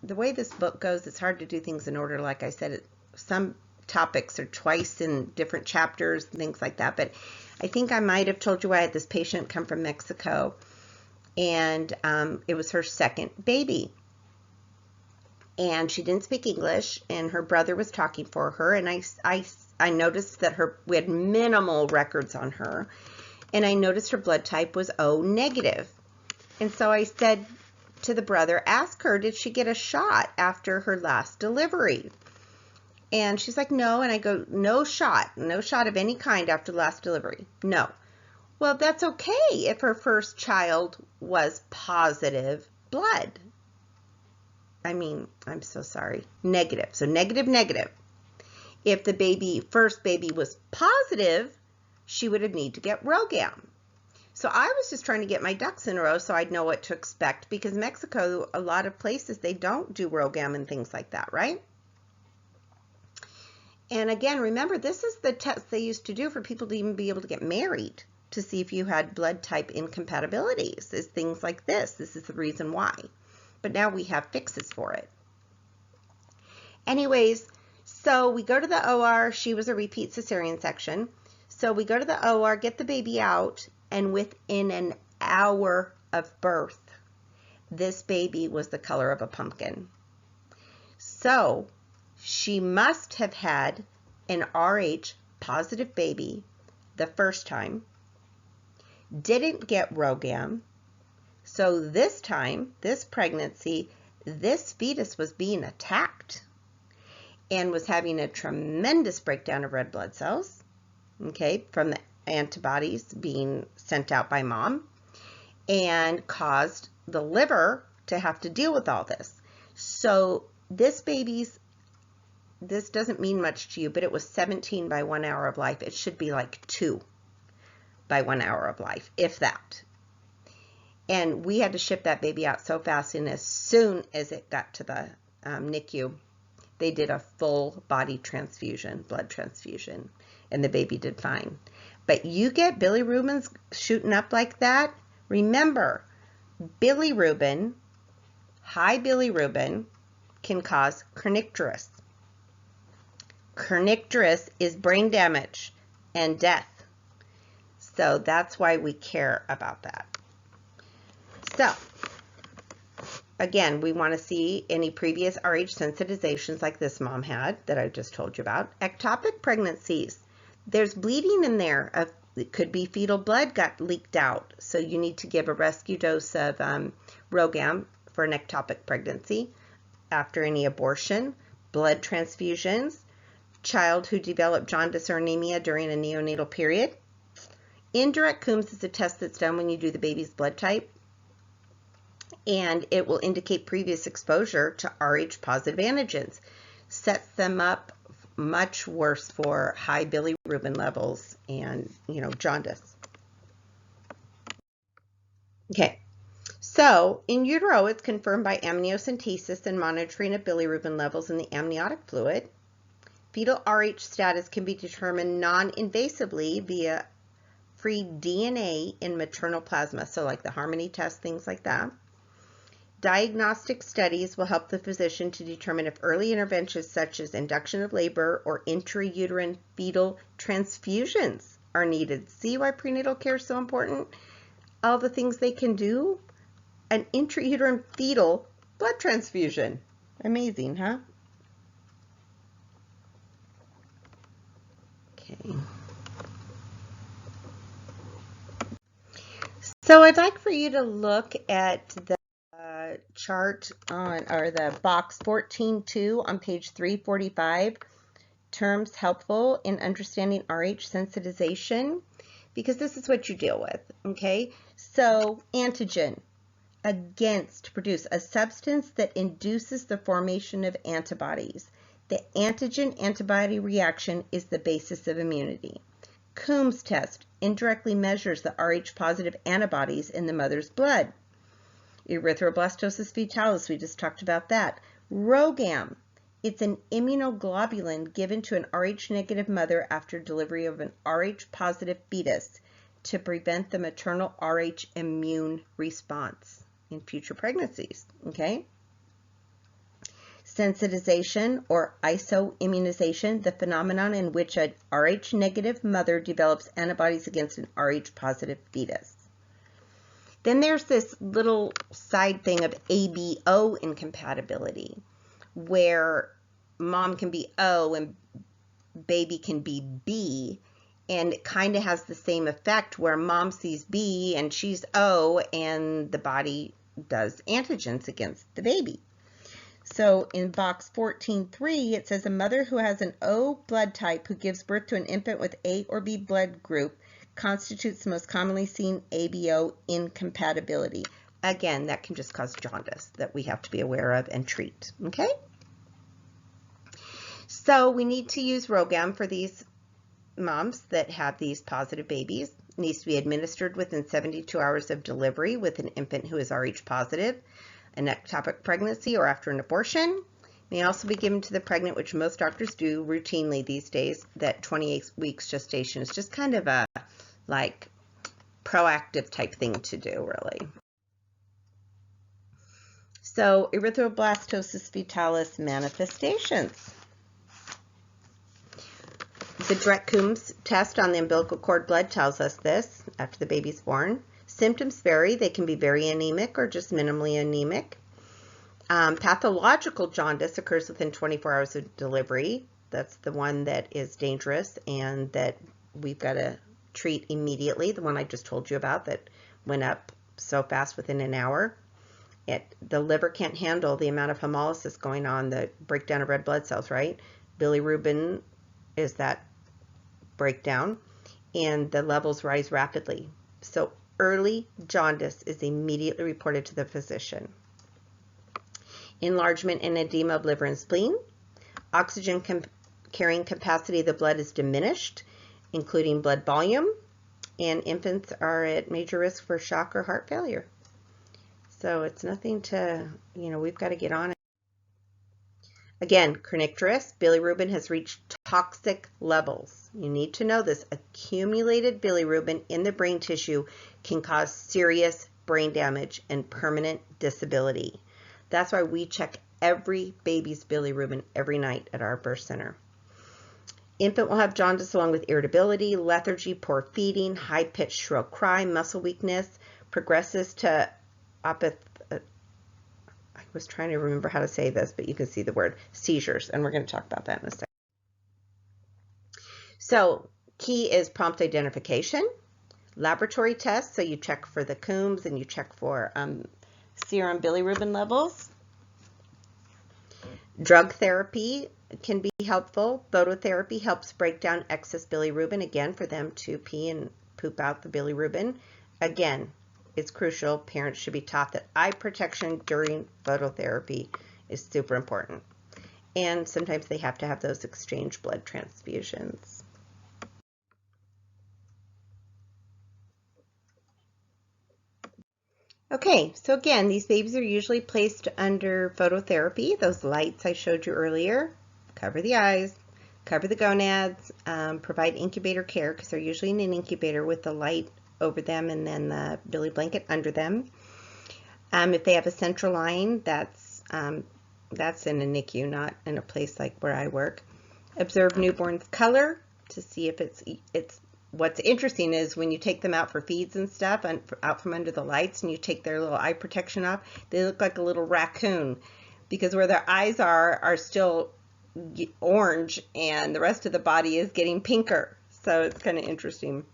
the way this book goes, it's hard to do things in order. Like I said, some topics are twice in different chapters, things like that. But I think I might have told you I had this patient come from Mexico, and it was her second baby. And she didn't speak English, and her brother was talking for her, and I noticed that we had minimal records on her, and I noticed her blood type was O negative. And so I said to the brother, ask her, did she get a shot after her last delivery? And she's like, no. And I go, no shot of any kind after the last delivery. No. Well, that's okay if her first child was positive blood. I mean, I'm so sorry. Negative. So negative. If the first baby was positive, she would have need to get ROGAM. So I was just trying to get my ducks in a row so I'd know what to expect, because Mexico, a lot of places, they don't do ROGAM and things like that, right? And again, remember, this is the test they used to do for people to even be able to get married, to see if you had blood type incompatibilities, is things like this. This is the reason why. But now we have fixes for it. Anyways, so we go to the OR. She was a repeat cesarean section. So we go to the OR, get the baby out, and within an hour of birth, this baby was the color of a pumpkin. So she must have had an Rh positive baby the first time, didn't get ROGAM. So this time, this pregnancy, this fetus was being attacked and was having a tremendous breakdown of red blood cells, okay, from the antibodies being sent out by mom, and caused the liver to have to deal with all this. So this doesn't mean much to you, but it was 17 by 1 hour of life. It should be like 2 by 1 hour of life, if that. And we had to ship that baby out so fast, and as soon as it got to the NICU, They did a full body transfusion, blood transfusion, and the baby did fine. But you get bilirubins shooting up like that, remember, bilirubin, high bilirubin, can cause kernicterus. Kernicterus is brain damage and death. So that's why we care about that. So, again, we want to see any previous RH sensitizations like this mom had that I just told you about. Ectopic pregnancies. There's bleeding in there. It could be fetal blood got leaked out. So you need to give a rescue dose of Rogam for an ectopic pregnancy. After any abortion, blood transfusions, child who developed jaundice or anemia during a neonatal period. Indirect Coombs is a test that's done when you do the baby's blood type, and it will indicate previous exposure to Rh positive antigens. Sets them up much worse for high bilirubin levels and, jaundice. Okay, so in utero, it's confirmed by amniocentesis and monitoring of bilirubin levels in the amniotic fluid. Fetal Rh status can be determined non-invasively via free DNA in maternal plasma, so like the Harmony test, things like that. Diagnostic studies will help the physician to determine if early interventions such as induction of labor or intrauterine fetal transfusions are needed. See why prenatal care is so important? All the things they can do. An intrauterine fetal blood transfusion. Amazing, huh? Okay. So I'd like for you to look at the chart on, or the box 14.2 on page 345, terms helpful in understanding Rh sensitization, because this is what you deal with, okay? So antigen, against, to produce a substance that induces the formation of antibodies. The antigen-antibody reaction is the basis of immunity. Coombs test indirectly measures the Rh positive antibodies in the mother's blood. Erythroblastosis fetalis, we just talked about that. Rogam, it's an immunoglobulin given to an Rh negative mother after delivery of an Rh positive fetus to prevent the maternal Rh immune response in future pregnancies, okay? Sensitization or Iso Immunization, the phenomenon in which an Rh negative mother develops antibodies against an Rh positive fetus. Then there's this little side thing of ABO incompatibility, where mom can be O and baby can be B, and it kind of has the same effect where mom sees B and she's O, and the body does antigens against the baby. So in box 14.3, it says a mother who has an O blood type who gives birth to an infant with A or B blood group constitutes the most commonly seen ABO incompatibility. Again, that can just cause jaundice that we have to be aware of and treat, okay? So we need to use Rogam for these moms that have these positive babies. It needs to be administered within 72 hours of delivery with an infant who is Rh positive, an ectopic pregnancy, or after an abortion. May also be given to the pregnant, which most doctors do routinely these days. That 28 weeks gestation is just kind of a like proactive type thing to do, really. So erythroblastosis fetalis manifestations. The direct Coombs test on the umbilical cord blood tells us this after the baby's born. Symptoms vary. They can be very anemic or just minimally anemic. Pathological jaundice occurs within 24 hours of delivery. That's the one that is dangerous and that we've got to treat immediately. The one I just told you about that went up so fast within an hour. The liver can't handle the amount of hemolysis going on, the breakdown of red blood cells, right? Bilirubin is that breakdown, and the levels rise rapidly. So early jaundice is immediately reported to the physician. Enlargement and edema of liver and spleen. Oxygen carrying capacity of the blood is diminished, including blood volume, and infants are at major risk for shock or heart failure. So it's nothing to, we've got to get on it. Again, kernicterus, bilirubin has reached toxic levels. You need to know this. Accumulated bilirubin in the brain tissue can cause serious brain damage and permanent disability. That's why we check every baby's bilirubin every night at our birth center. Infant will have jaundice along with irritability, lethargy, poor feeding, high-pitched shrill cry, muscle weakness, progresses to I was trying to remember how to say this, but you can see the word seizures, and we're going to talk about that in a second. So key is prompt identification, laboratory tests, so you check for the Coombs and you check for serum bilirubin levels. Drug therapy can be helpful. Phototherapy helps break down excess bilirubin, again, for them to pee and poop out the bilirubin. Again, it's crucial. Parents should be taught that eye protection during phototherapy is super important. And sometimes they have to have those exchange blood transfusions. Okay, so again, these babies are usually placed under phototherapy. Those lights I showed you earlier cover the eyes, cover the gonads, provide incubator care because they're usually in an incubator with the light over them and then the billy blanket under them. If they have a central line, that's in a NICU, not in a place like where I work. Observe newborn's color to see if it's what's interesting is when you take them out for feeds and stuff and out from under the lights and you take their little eye protection off, they look like a little raccoon because where their eyes are still orange and the rest of the body is getting pinker. So it's kind of interesting.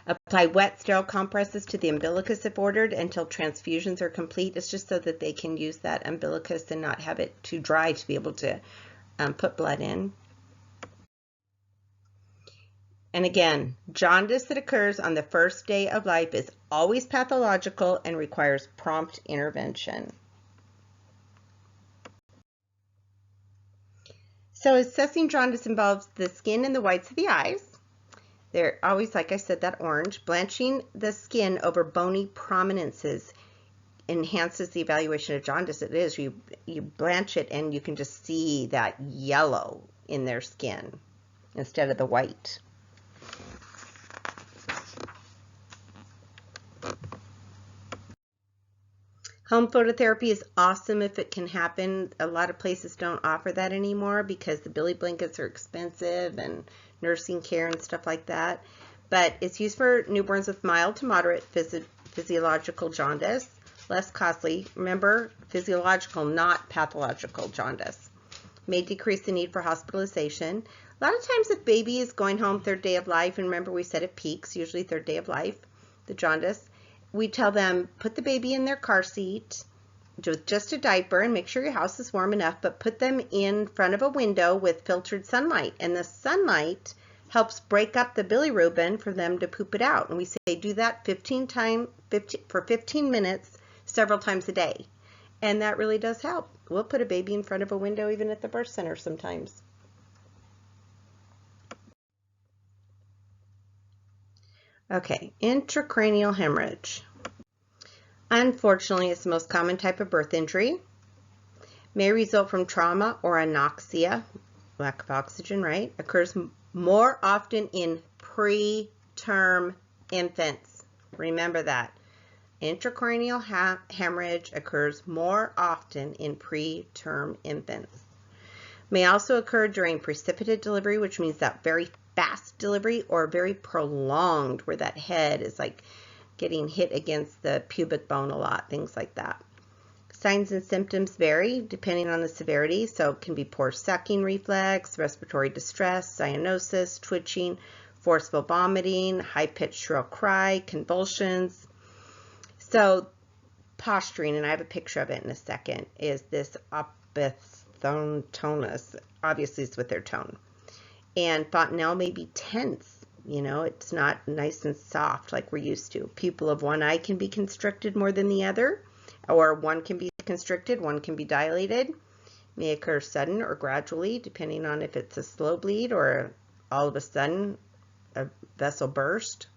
Apply wet, sterile compresses to the umbilicus if ordered until transfusions are complete. It's just so that they can use that umbilicus and not have it too dry to be able to put blood in. And again, jaundice that occurs on the first day of life is always pathological and requires prompt intervention. So assessing jaundice involves the skin and the whites of the eyes. They're always, like I said, that orange. Blanching the skin over bony prominences enhances the evaluation of jaundice. It is. You blanch it and you can just see that yellow in their skin instead of the white. Home phototherapy is awesome if it can happen. A lot of places don't offer that anymore because the billy blankets are expensive and nursing care and stuff like that. But it's used for newborns with mild to moderate physiological jaundice, less costly. Remember, physiological, not pathological jaundice. May decrease the need for hospitalization. A lot of times if baby is going home third day of life, and remember we said it peaks, usually third day of life, the jaundice, we tell them put the baby in their car seat with just a diaper and make sure your house is warm enough, but put them in front of a window with filtered sunlight. And the sunlight helps break up the bilirubin for them to poop it out. And we say do that for 15 minutes several times a day. And that really does help. We'll put a baby in front of a window even at the birth center sometimes. Okay, intracranial hemorrhage. Unfortunately, it's the most common type of birth injury. May result from trauma or anoxia, lack of oxygen, right? Occurs more often in preterm infants. Remember that. Intracranial hemorrhage occurs more often in preterm infants. May also occur during precipitate delivery, which means that very fast delivery, or very prolonged, where that head is like getting hit against the pubic bone a lot, things like that. Signs and symptoms vary depending on the severity, so it can be poor sucking reflex, respiratory distress, cyanosis, twitching, forceful vomiting, high-pitched shrill cry, convulsions. So posturing, and I have a picture of it in a second, is this opisthotonus. Obviously it's with their tone. And fontanelle may be tense. You know, it's not nice and soft like we're used to. Pupil of one eye can be constricted more than the other, or one can be constricted, one can be dilated. May occur sudden or gradually, depending on if it's a slow bleed or all of a sudden a vessel burst.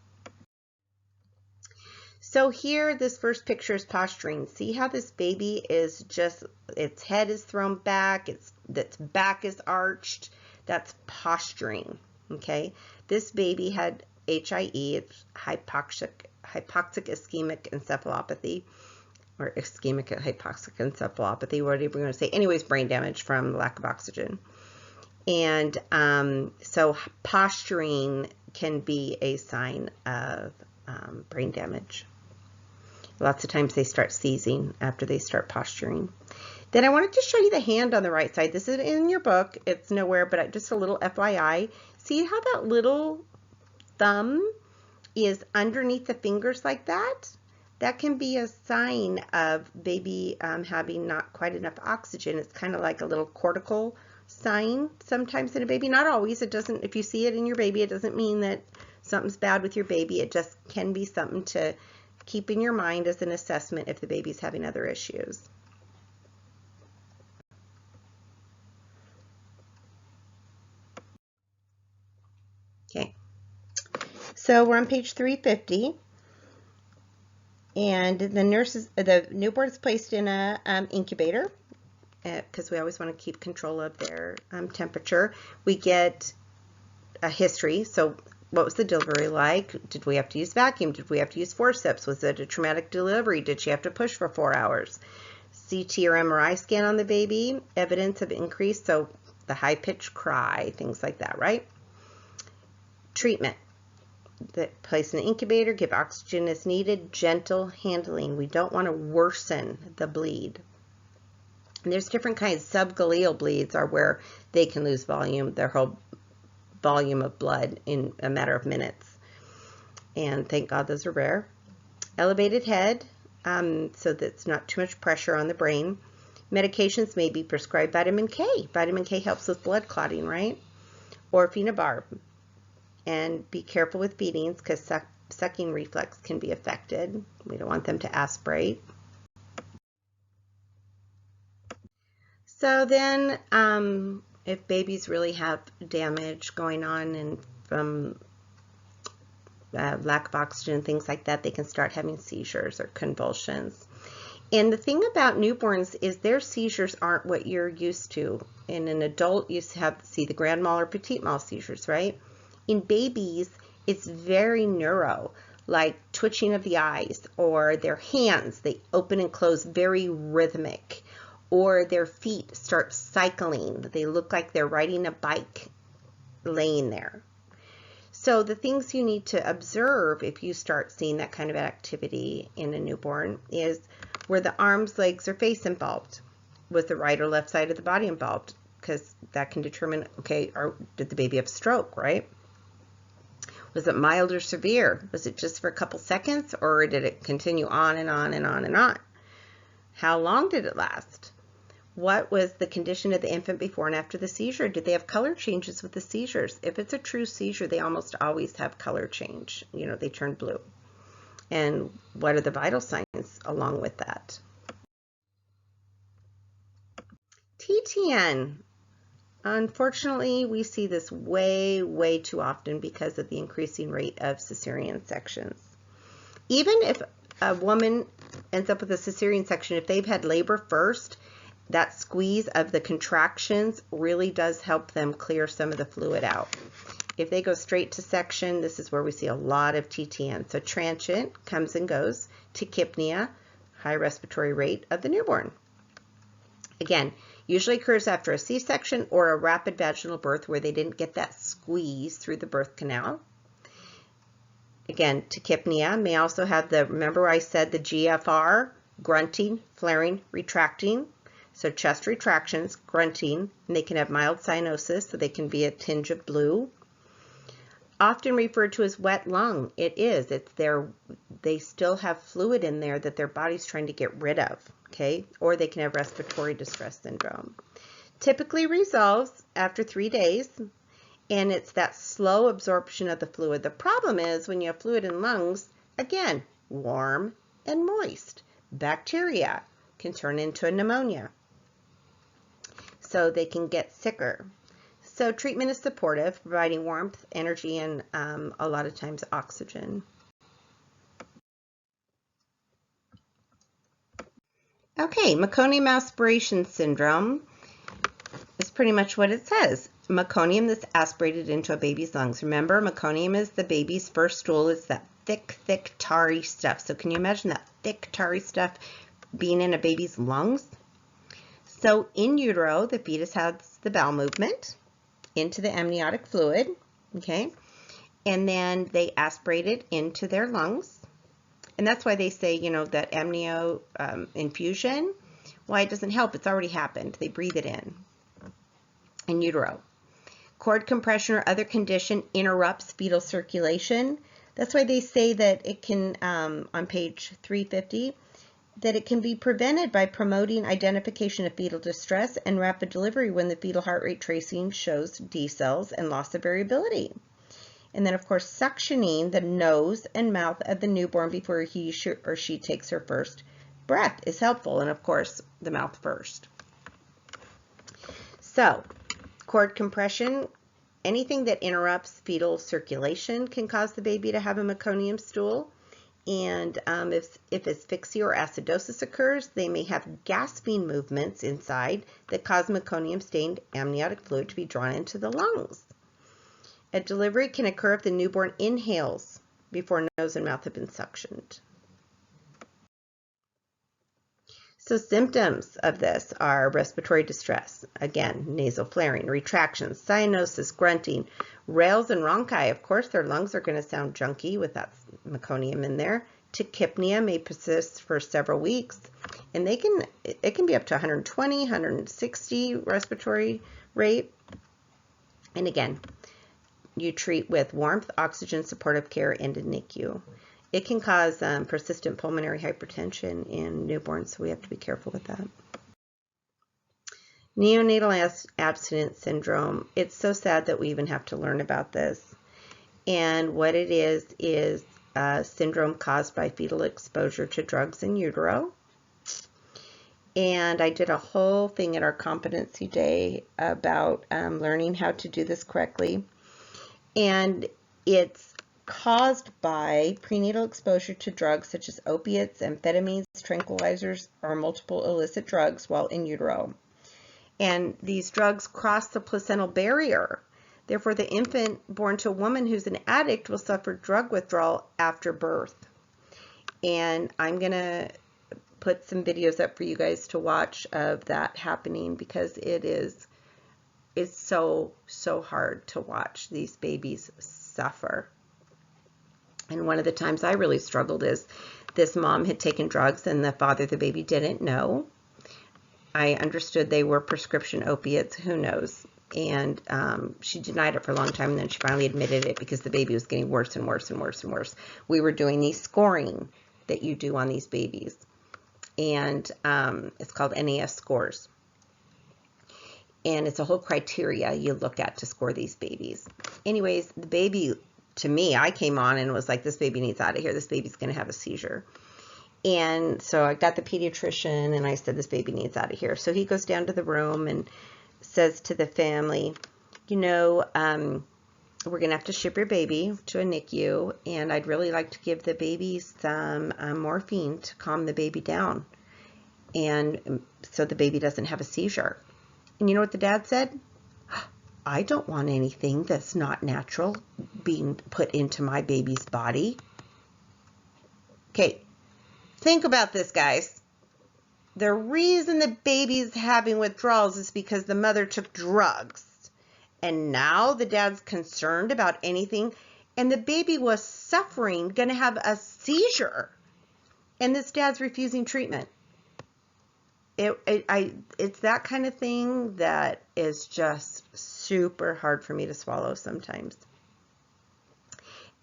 So here, this first picture is posturing. See how this baby is just, its head is thrown back, its back is arched. That's posturing, okay? This baby had HIE, it's hypoxic ischemic encephalopathy, or ischemic hypoxic encephalopathy, whatever you want to say. Anyways, brain damage from lack of oxygen. And so posturing can be a sign of brain damage. Lots of times they start seizing after they start posturing. Then I wanted to show you the hand on the right side. This is in your book. It's nowhere, but just a little FYI. See how that little thumb is underneath the fingers like that? That can be a sign of baby having not quite enough oxygen. It's kind of like a little cortical sign sometimes in a baby. Not always. It doesn't, if you see it in your baby, it doesn't mean that something's bad with your baby. It just can be something to keep in your mind as an assessment if the baby's having other issues. Okay, so we're on page 350, and the newborn is placed in a incubator because we always want to keep control of their temperature. We get a history. So what was the delivery like? Did we have to use vacuum? Did we have to use forceps? Was it a traumatic delivery? Did she have to push for 4 hours? CT or MRI scan on the baby, evidence of increase, so the high-pitched cry, things like that, right? Treatment. Place in the incubator, give oxygen as needed, gentle handling. We don't want to worsen the bleed. And there's different kinds. Subgaleal bleeds are where they can lose volume, their whole volume of blood in a matter of minutes. And thank God those are rare. Elevated head, so that's not too much pressure on the brain. Medications may be prescribed vitamin K. Vitamin K helps with blood clotting, right? Or phenobarb. And be careful with feedings because sucking reflex can be affected. We don't want them to aspirate. So then, if babies really have damage going on and from lack of oxygen, things like that, they can start having seizures or convulsions. And the thing about newborns is their seizures aren't what you're used to. In an adult, you see the grand mal or petit mal seizures, right? In babies, it's very neuro, like twitching of the eyes, or their hands, they open and close very rhythmic, or their feet start cycling. They look like they're riding a bike laying there. So the things you need to observe if you start seeing that kind of activity in a newborn is were the arms, legs, or face involved? Was the right or left side of the body involved? Because that can determine, okay, did the baby have stroke, right? Was it mild or severe? Was it just for a couple seconds, or did it continue on and on and on and on? How long did it last? What was the condition of the infant before and after the seizure? Did they have color changes with the seizures? If it's a true seizure, they almost always have color change. You know, they turn blue. And what are the vital signs along with that? TTN. Unfortunately, we see this way, way too often because of the increasing rate of cesarean sections. Even if a woman ends up with a cesarean section, if they've had labor first, that squeeze of the contractions really does help them clear some of the fluid out. If they go straight to section, this is where we see a lot of TTN. So transient comes and goes. Tachypnea, high respiratory rate of the newborn. Again, usually occurs after a C-section or a rapid vaginal birth where they didn't get that squeeze through the birth canal. Again, tachypnea may also have remember I said the GFR, grunting, flaring, retracting. So chest retractions, grunting, and they can have mild cyanosis, so they can be a tinge of blue. Often referred to as wet lung. It is. They still have fluid in there that their body's trying to get rid of, okay? Or they can have respiratory distress syndrome. Typically resolves after 3 days, and it's that slow absorption of the fluid. The problem is when you have fluid in lungs, again, warm and moist. Bacteria can turn into a pneumonia. So they can get sicker. So treatment is supportive, providing warmth, energy, and a lot of times oxygen. Okay, meconium aspiration syndrome is pretty much what it says. Meconium that's aspirated into a baby's lungs. Remember, meconium is the baby's first stool. It's that thick, thick, tarry stuff. So can you imagine that thick, tarry stuff being in a baby's lungs? So in utero, the fetus has the bowel movement into the amniotic fluid, okay? And then they aspirate it into their lungs. And that's why they say, you know, that amnio infusion, why it doesn't help. It's already happened. They breathe it in utero. Cord compression or other condition interrupts fetal circulation. That's why they say that it can, on page 350, that it can be prevented by promoting identification of fetal distress and rapid delivery when the fetal heart rate tracing shows D cells and loss of variability. And then, of course, suctioning the nose and mouth of the newborn before he or she takes her first breath is helpful. And, of course, the mouth first. So, cord compression, anything that interrupts fetal circulation can cause the baby to have a meconium stool. And if asphyxia or acidosis occurs, they may have gasping movements inside that cause meconium-stained amniotic fluid to be drawn into the lungs. A delivery can occur if the newborn inhales before nose and mouth have been suctioned. So symptoms of this are respiratory distress, again, nasal flaring, retractions, cyanosis, grunting, rales and rhonchi. Of course, their lungs are going to sound junky with that meconium in there. Tachypnea may persist for several weeks, and it can be up to 120, 160 respiratory rate. And again, you treat with warmth, oxygen, supportive care, and a NICU. It can cause persistent pulmonary hypertension in newborns, so we have to be careful with that. Neonatal abstinence syndrome. It's so sad that we even have to learn about this. And what it is a syndrome caused by fetal exposure to drugs in utero. And I did a whole thing at our competency day about learning how to do this correctly. And it's caused by prenatal exposure to drugs such as opiates, amphetamines, tranquilizers, or multiple illicit drugs while in utero. And these drugs cross the placental barrier. Therefore, the infant born to a woman who's an addict will suffer drug withdrawal after birth. And I'm going to put some videos up for you guys to watch of that happening, because it's so hard to watch these babies suffer. And one of the times I really struggled is this mom had taken drugs and the father of the baby didn't know. I understood they were prescription opiates, who knows. And she denied it for a long time, and then she finally admitted it because the baby was getting worse and worse and worse and worse. We were doing these scoring that you do on these babies, and it's called Nes Scores. And it's a whole criteria you look at to score these babies. Anyways, the baby, to me, I came on and was like, this baby needs out of here. This baby's going to have a seizure. And so I got the pediatrician and I said, this baby needs out of here. So he goes down to the room and says to the family, you know, we're going to have to ship your baby to a NICU, and I'd really like to give the baby some morphine to calm the baby down, and so the baby doesn't have a seizure. And you know what the dad said? I don't want anything that's not natural being put into my baby's body. Okay, think about this, guys. The reason the baby's having withdrawals is because the mother took drugs. And now the dad's concerned about anything, and the baby was suffering, going to have a seizure, and this dad's refusing treatment. It's that kind of thing that is just super hard for me to swallow sometimes.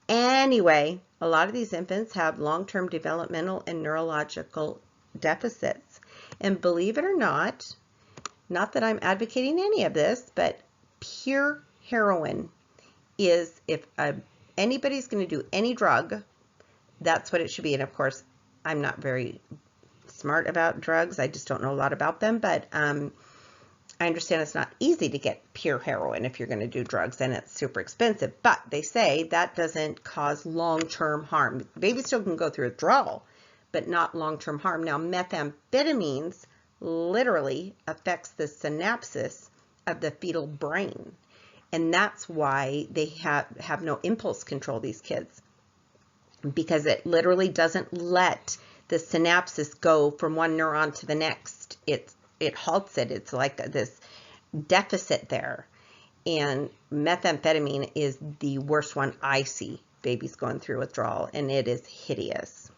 Anyway, a lot of these infants have long-term developmental and neurological deficits. And believe it or not that I'm advocating any of this, but pure heroin is, if anybody's going to do any drug, that's what it should be. And of course, I'm not very smart about drugs. I just don't know a lot about them, but I understand it's not easy to get pure heroin if you're going to do drugs, and it's super expensive. But they say that doesn't cause long-term harm. The baby still can go through withdrawal, but not long-term harm. Now, methamphetamines literally affects the synapses of the fetal brain. And that's why they have no impulse control, these kids, because it literally doesn't let the synapses go from one neuron to the next. It halts it. It's like this deficit there. And methamphetamine is the worst one I see babies going through withdrawal, and it is hideous.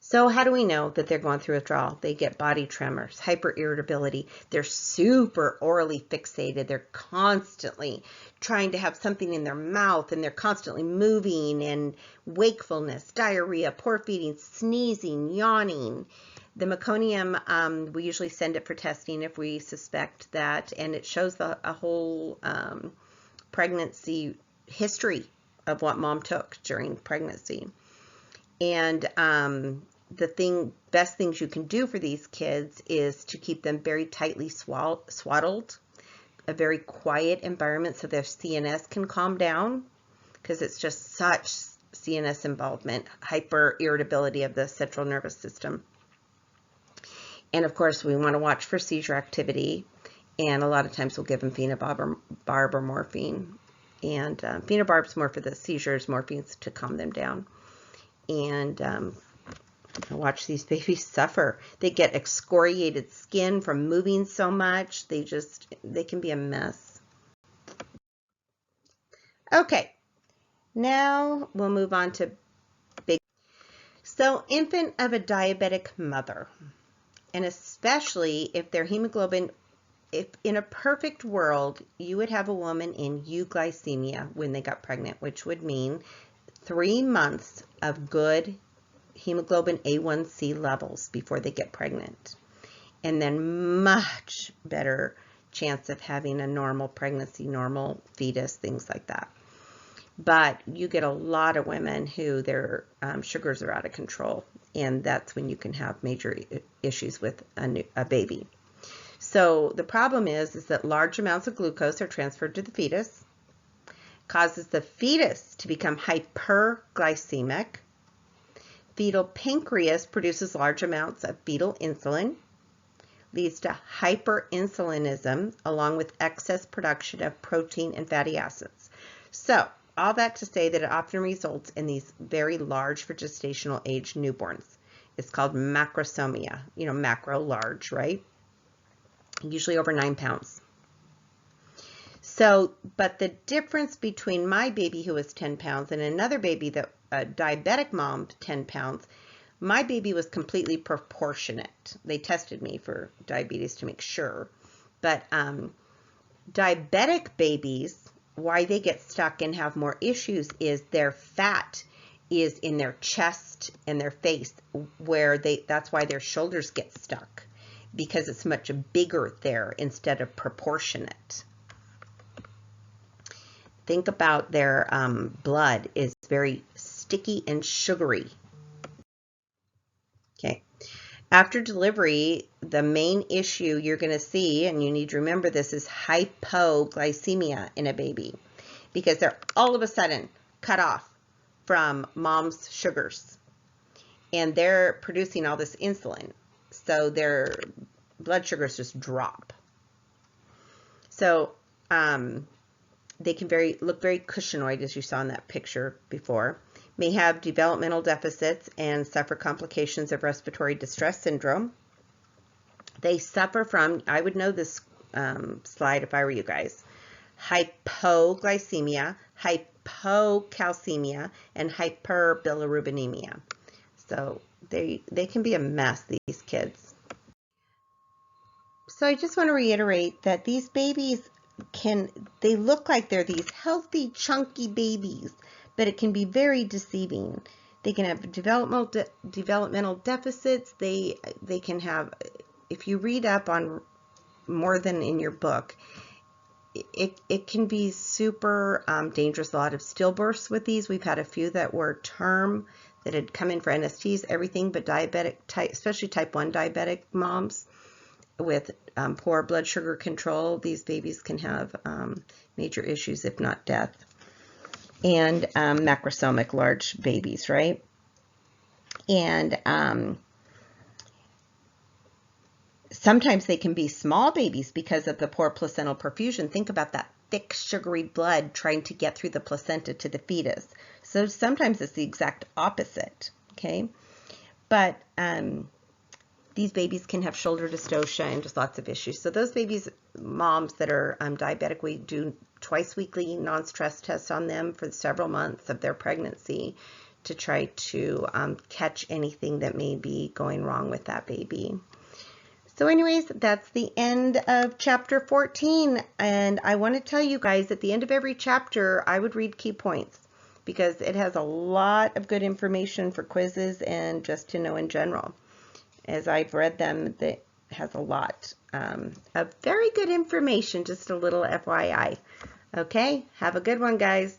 So how do we know that they're going through withdrawal? They get body tremors, hyperirritability. They're super orally fixated. They're constantly trying to have something in their mouth, and they're constantly moving, and wakefulness, diarrhea, poor feeding, sneezing, yawning. The meconium, we usually send it for testing if we suspect that, and it shows a whole pregnancy history of what mom took during pregnancy. And the best things you can do for these kids is to keep them very tightly swaddled, a very quiet environment so their CNS can calm down, because it's just such CNS involvement, hyperirritability of the central nervous system. And of course, we want to watch for seizure activity, and a lot of times we'll give them phenobarb or morphine. And phenobarb's more for the seizures, morphine's to calm them down. And watch these babies suffer. They get excoriated skin from moving so much. They can be a mess. Okay, now we'll move on to big. So infant of a diabetic mother, and especially if their hemoglobin, if in a perfect world, you would have a woman in euglycemia when they got pregnant, which would mean 3 months of good hemoglobin A1C levels before they get pregnant, and then much better chance of having a normal pregnancy, normal fetus, things like that. But you get a lot of women who their sugars are out of control, and that's when you can have major issues with a baby. So the problem is that large amounts of glucose are transferred to the fetus, causes the fetus to become hyperglycemic. Fetal pancreas produces large amounts of fetal insulin, leads to hyperinsulinism, along with excess production of protein and fatty acids. So all that to say that it often results in these very large for gestational age newborns. It's called macrosomia, macro, large, right? Usually over 9 pounds. So, but the difference between my baby who was 10 pounds and another baby that a diabetic mom, 10 pounds, my baby was completely proportionate. They tested me for diabetes to make sure. But diabetic babies, why they get stuck and have more issues is their fat is in their chest and their face, where that's why their shoulders get stuck, because it's much bigger there instead of proportionate. Think about their blood is very sticky and sugary. Okay. After delivery, the main issue you're going to see, and you need to remember this, is hypoglycemia in a baby, because they're all of a sudden cut off from mom's sugars, and they're producing all this insulin, so their blood sugars just drop. So they can look very cushionied, as you saw in that picture before, may have developmental deficits and suffer complications of respiratory distress syndrome. They suffer from, I would know this slide if I were you guys, hypoglycemia, hypocalcemia, and hyperbilirubinemia. So they can be a mess, these kids. So I just want to reiterate that these babies they look like they're these healthy, chunky babies, but it can be very deceiving. They can have developmental deficits. They can have, if you read up on more than in your book, it can be super dangerous. A lot of stillbirths with these. We've had a few that were term, that had come in for NSTs, everything but diabetic, especially type 1 diabetic moms with poor blood sugar control. These babies can have major issues, if not death. and macrosomic large babies, right? And sometimes they can be small babies because of the poor placental perfusion. Think about that thick, sugary blood trying to get through the placenta to the fetus. So sometimes it's the exact opposite, okay? But these babies can have shoulder dystocia and just lots of issues. So those babies, moms that are diabetic, we do twice weekly non-stress tests on them for several months of their pregnancy to try to catch anything that may be going wrong with that baby. So anyways, that's the end of chapter 14. And I want to tell you guys, at the end of every chapter, I would read key points because it has a lot of good information for quizzes and just to know in general. As I've read them, that has a lot of very good information, just a little FYI. Okay, have a good one, guys.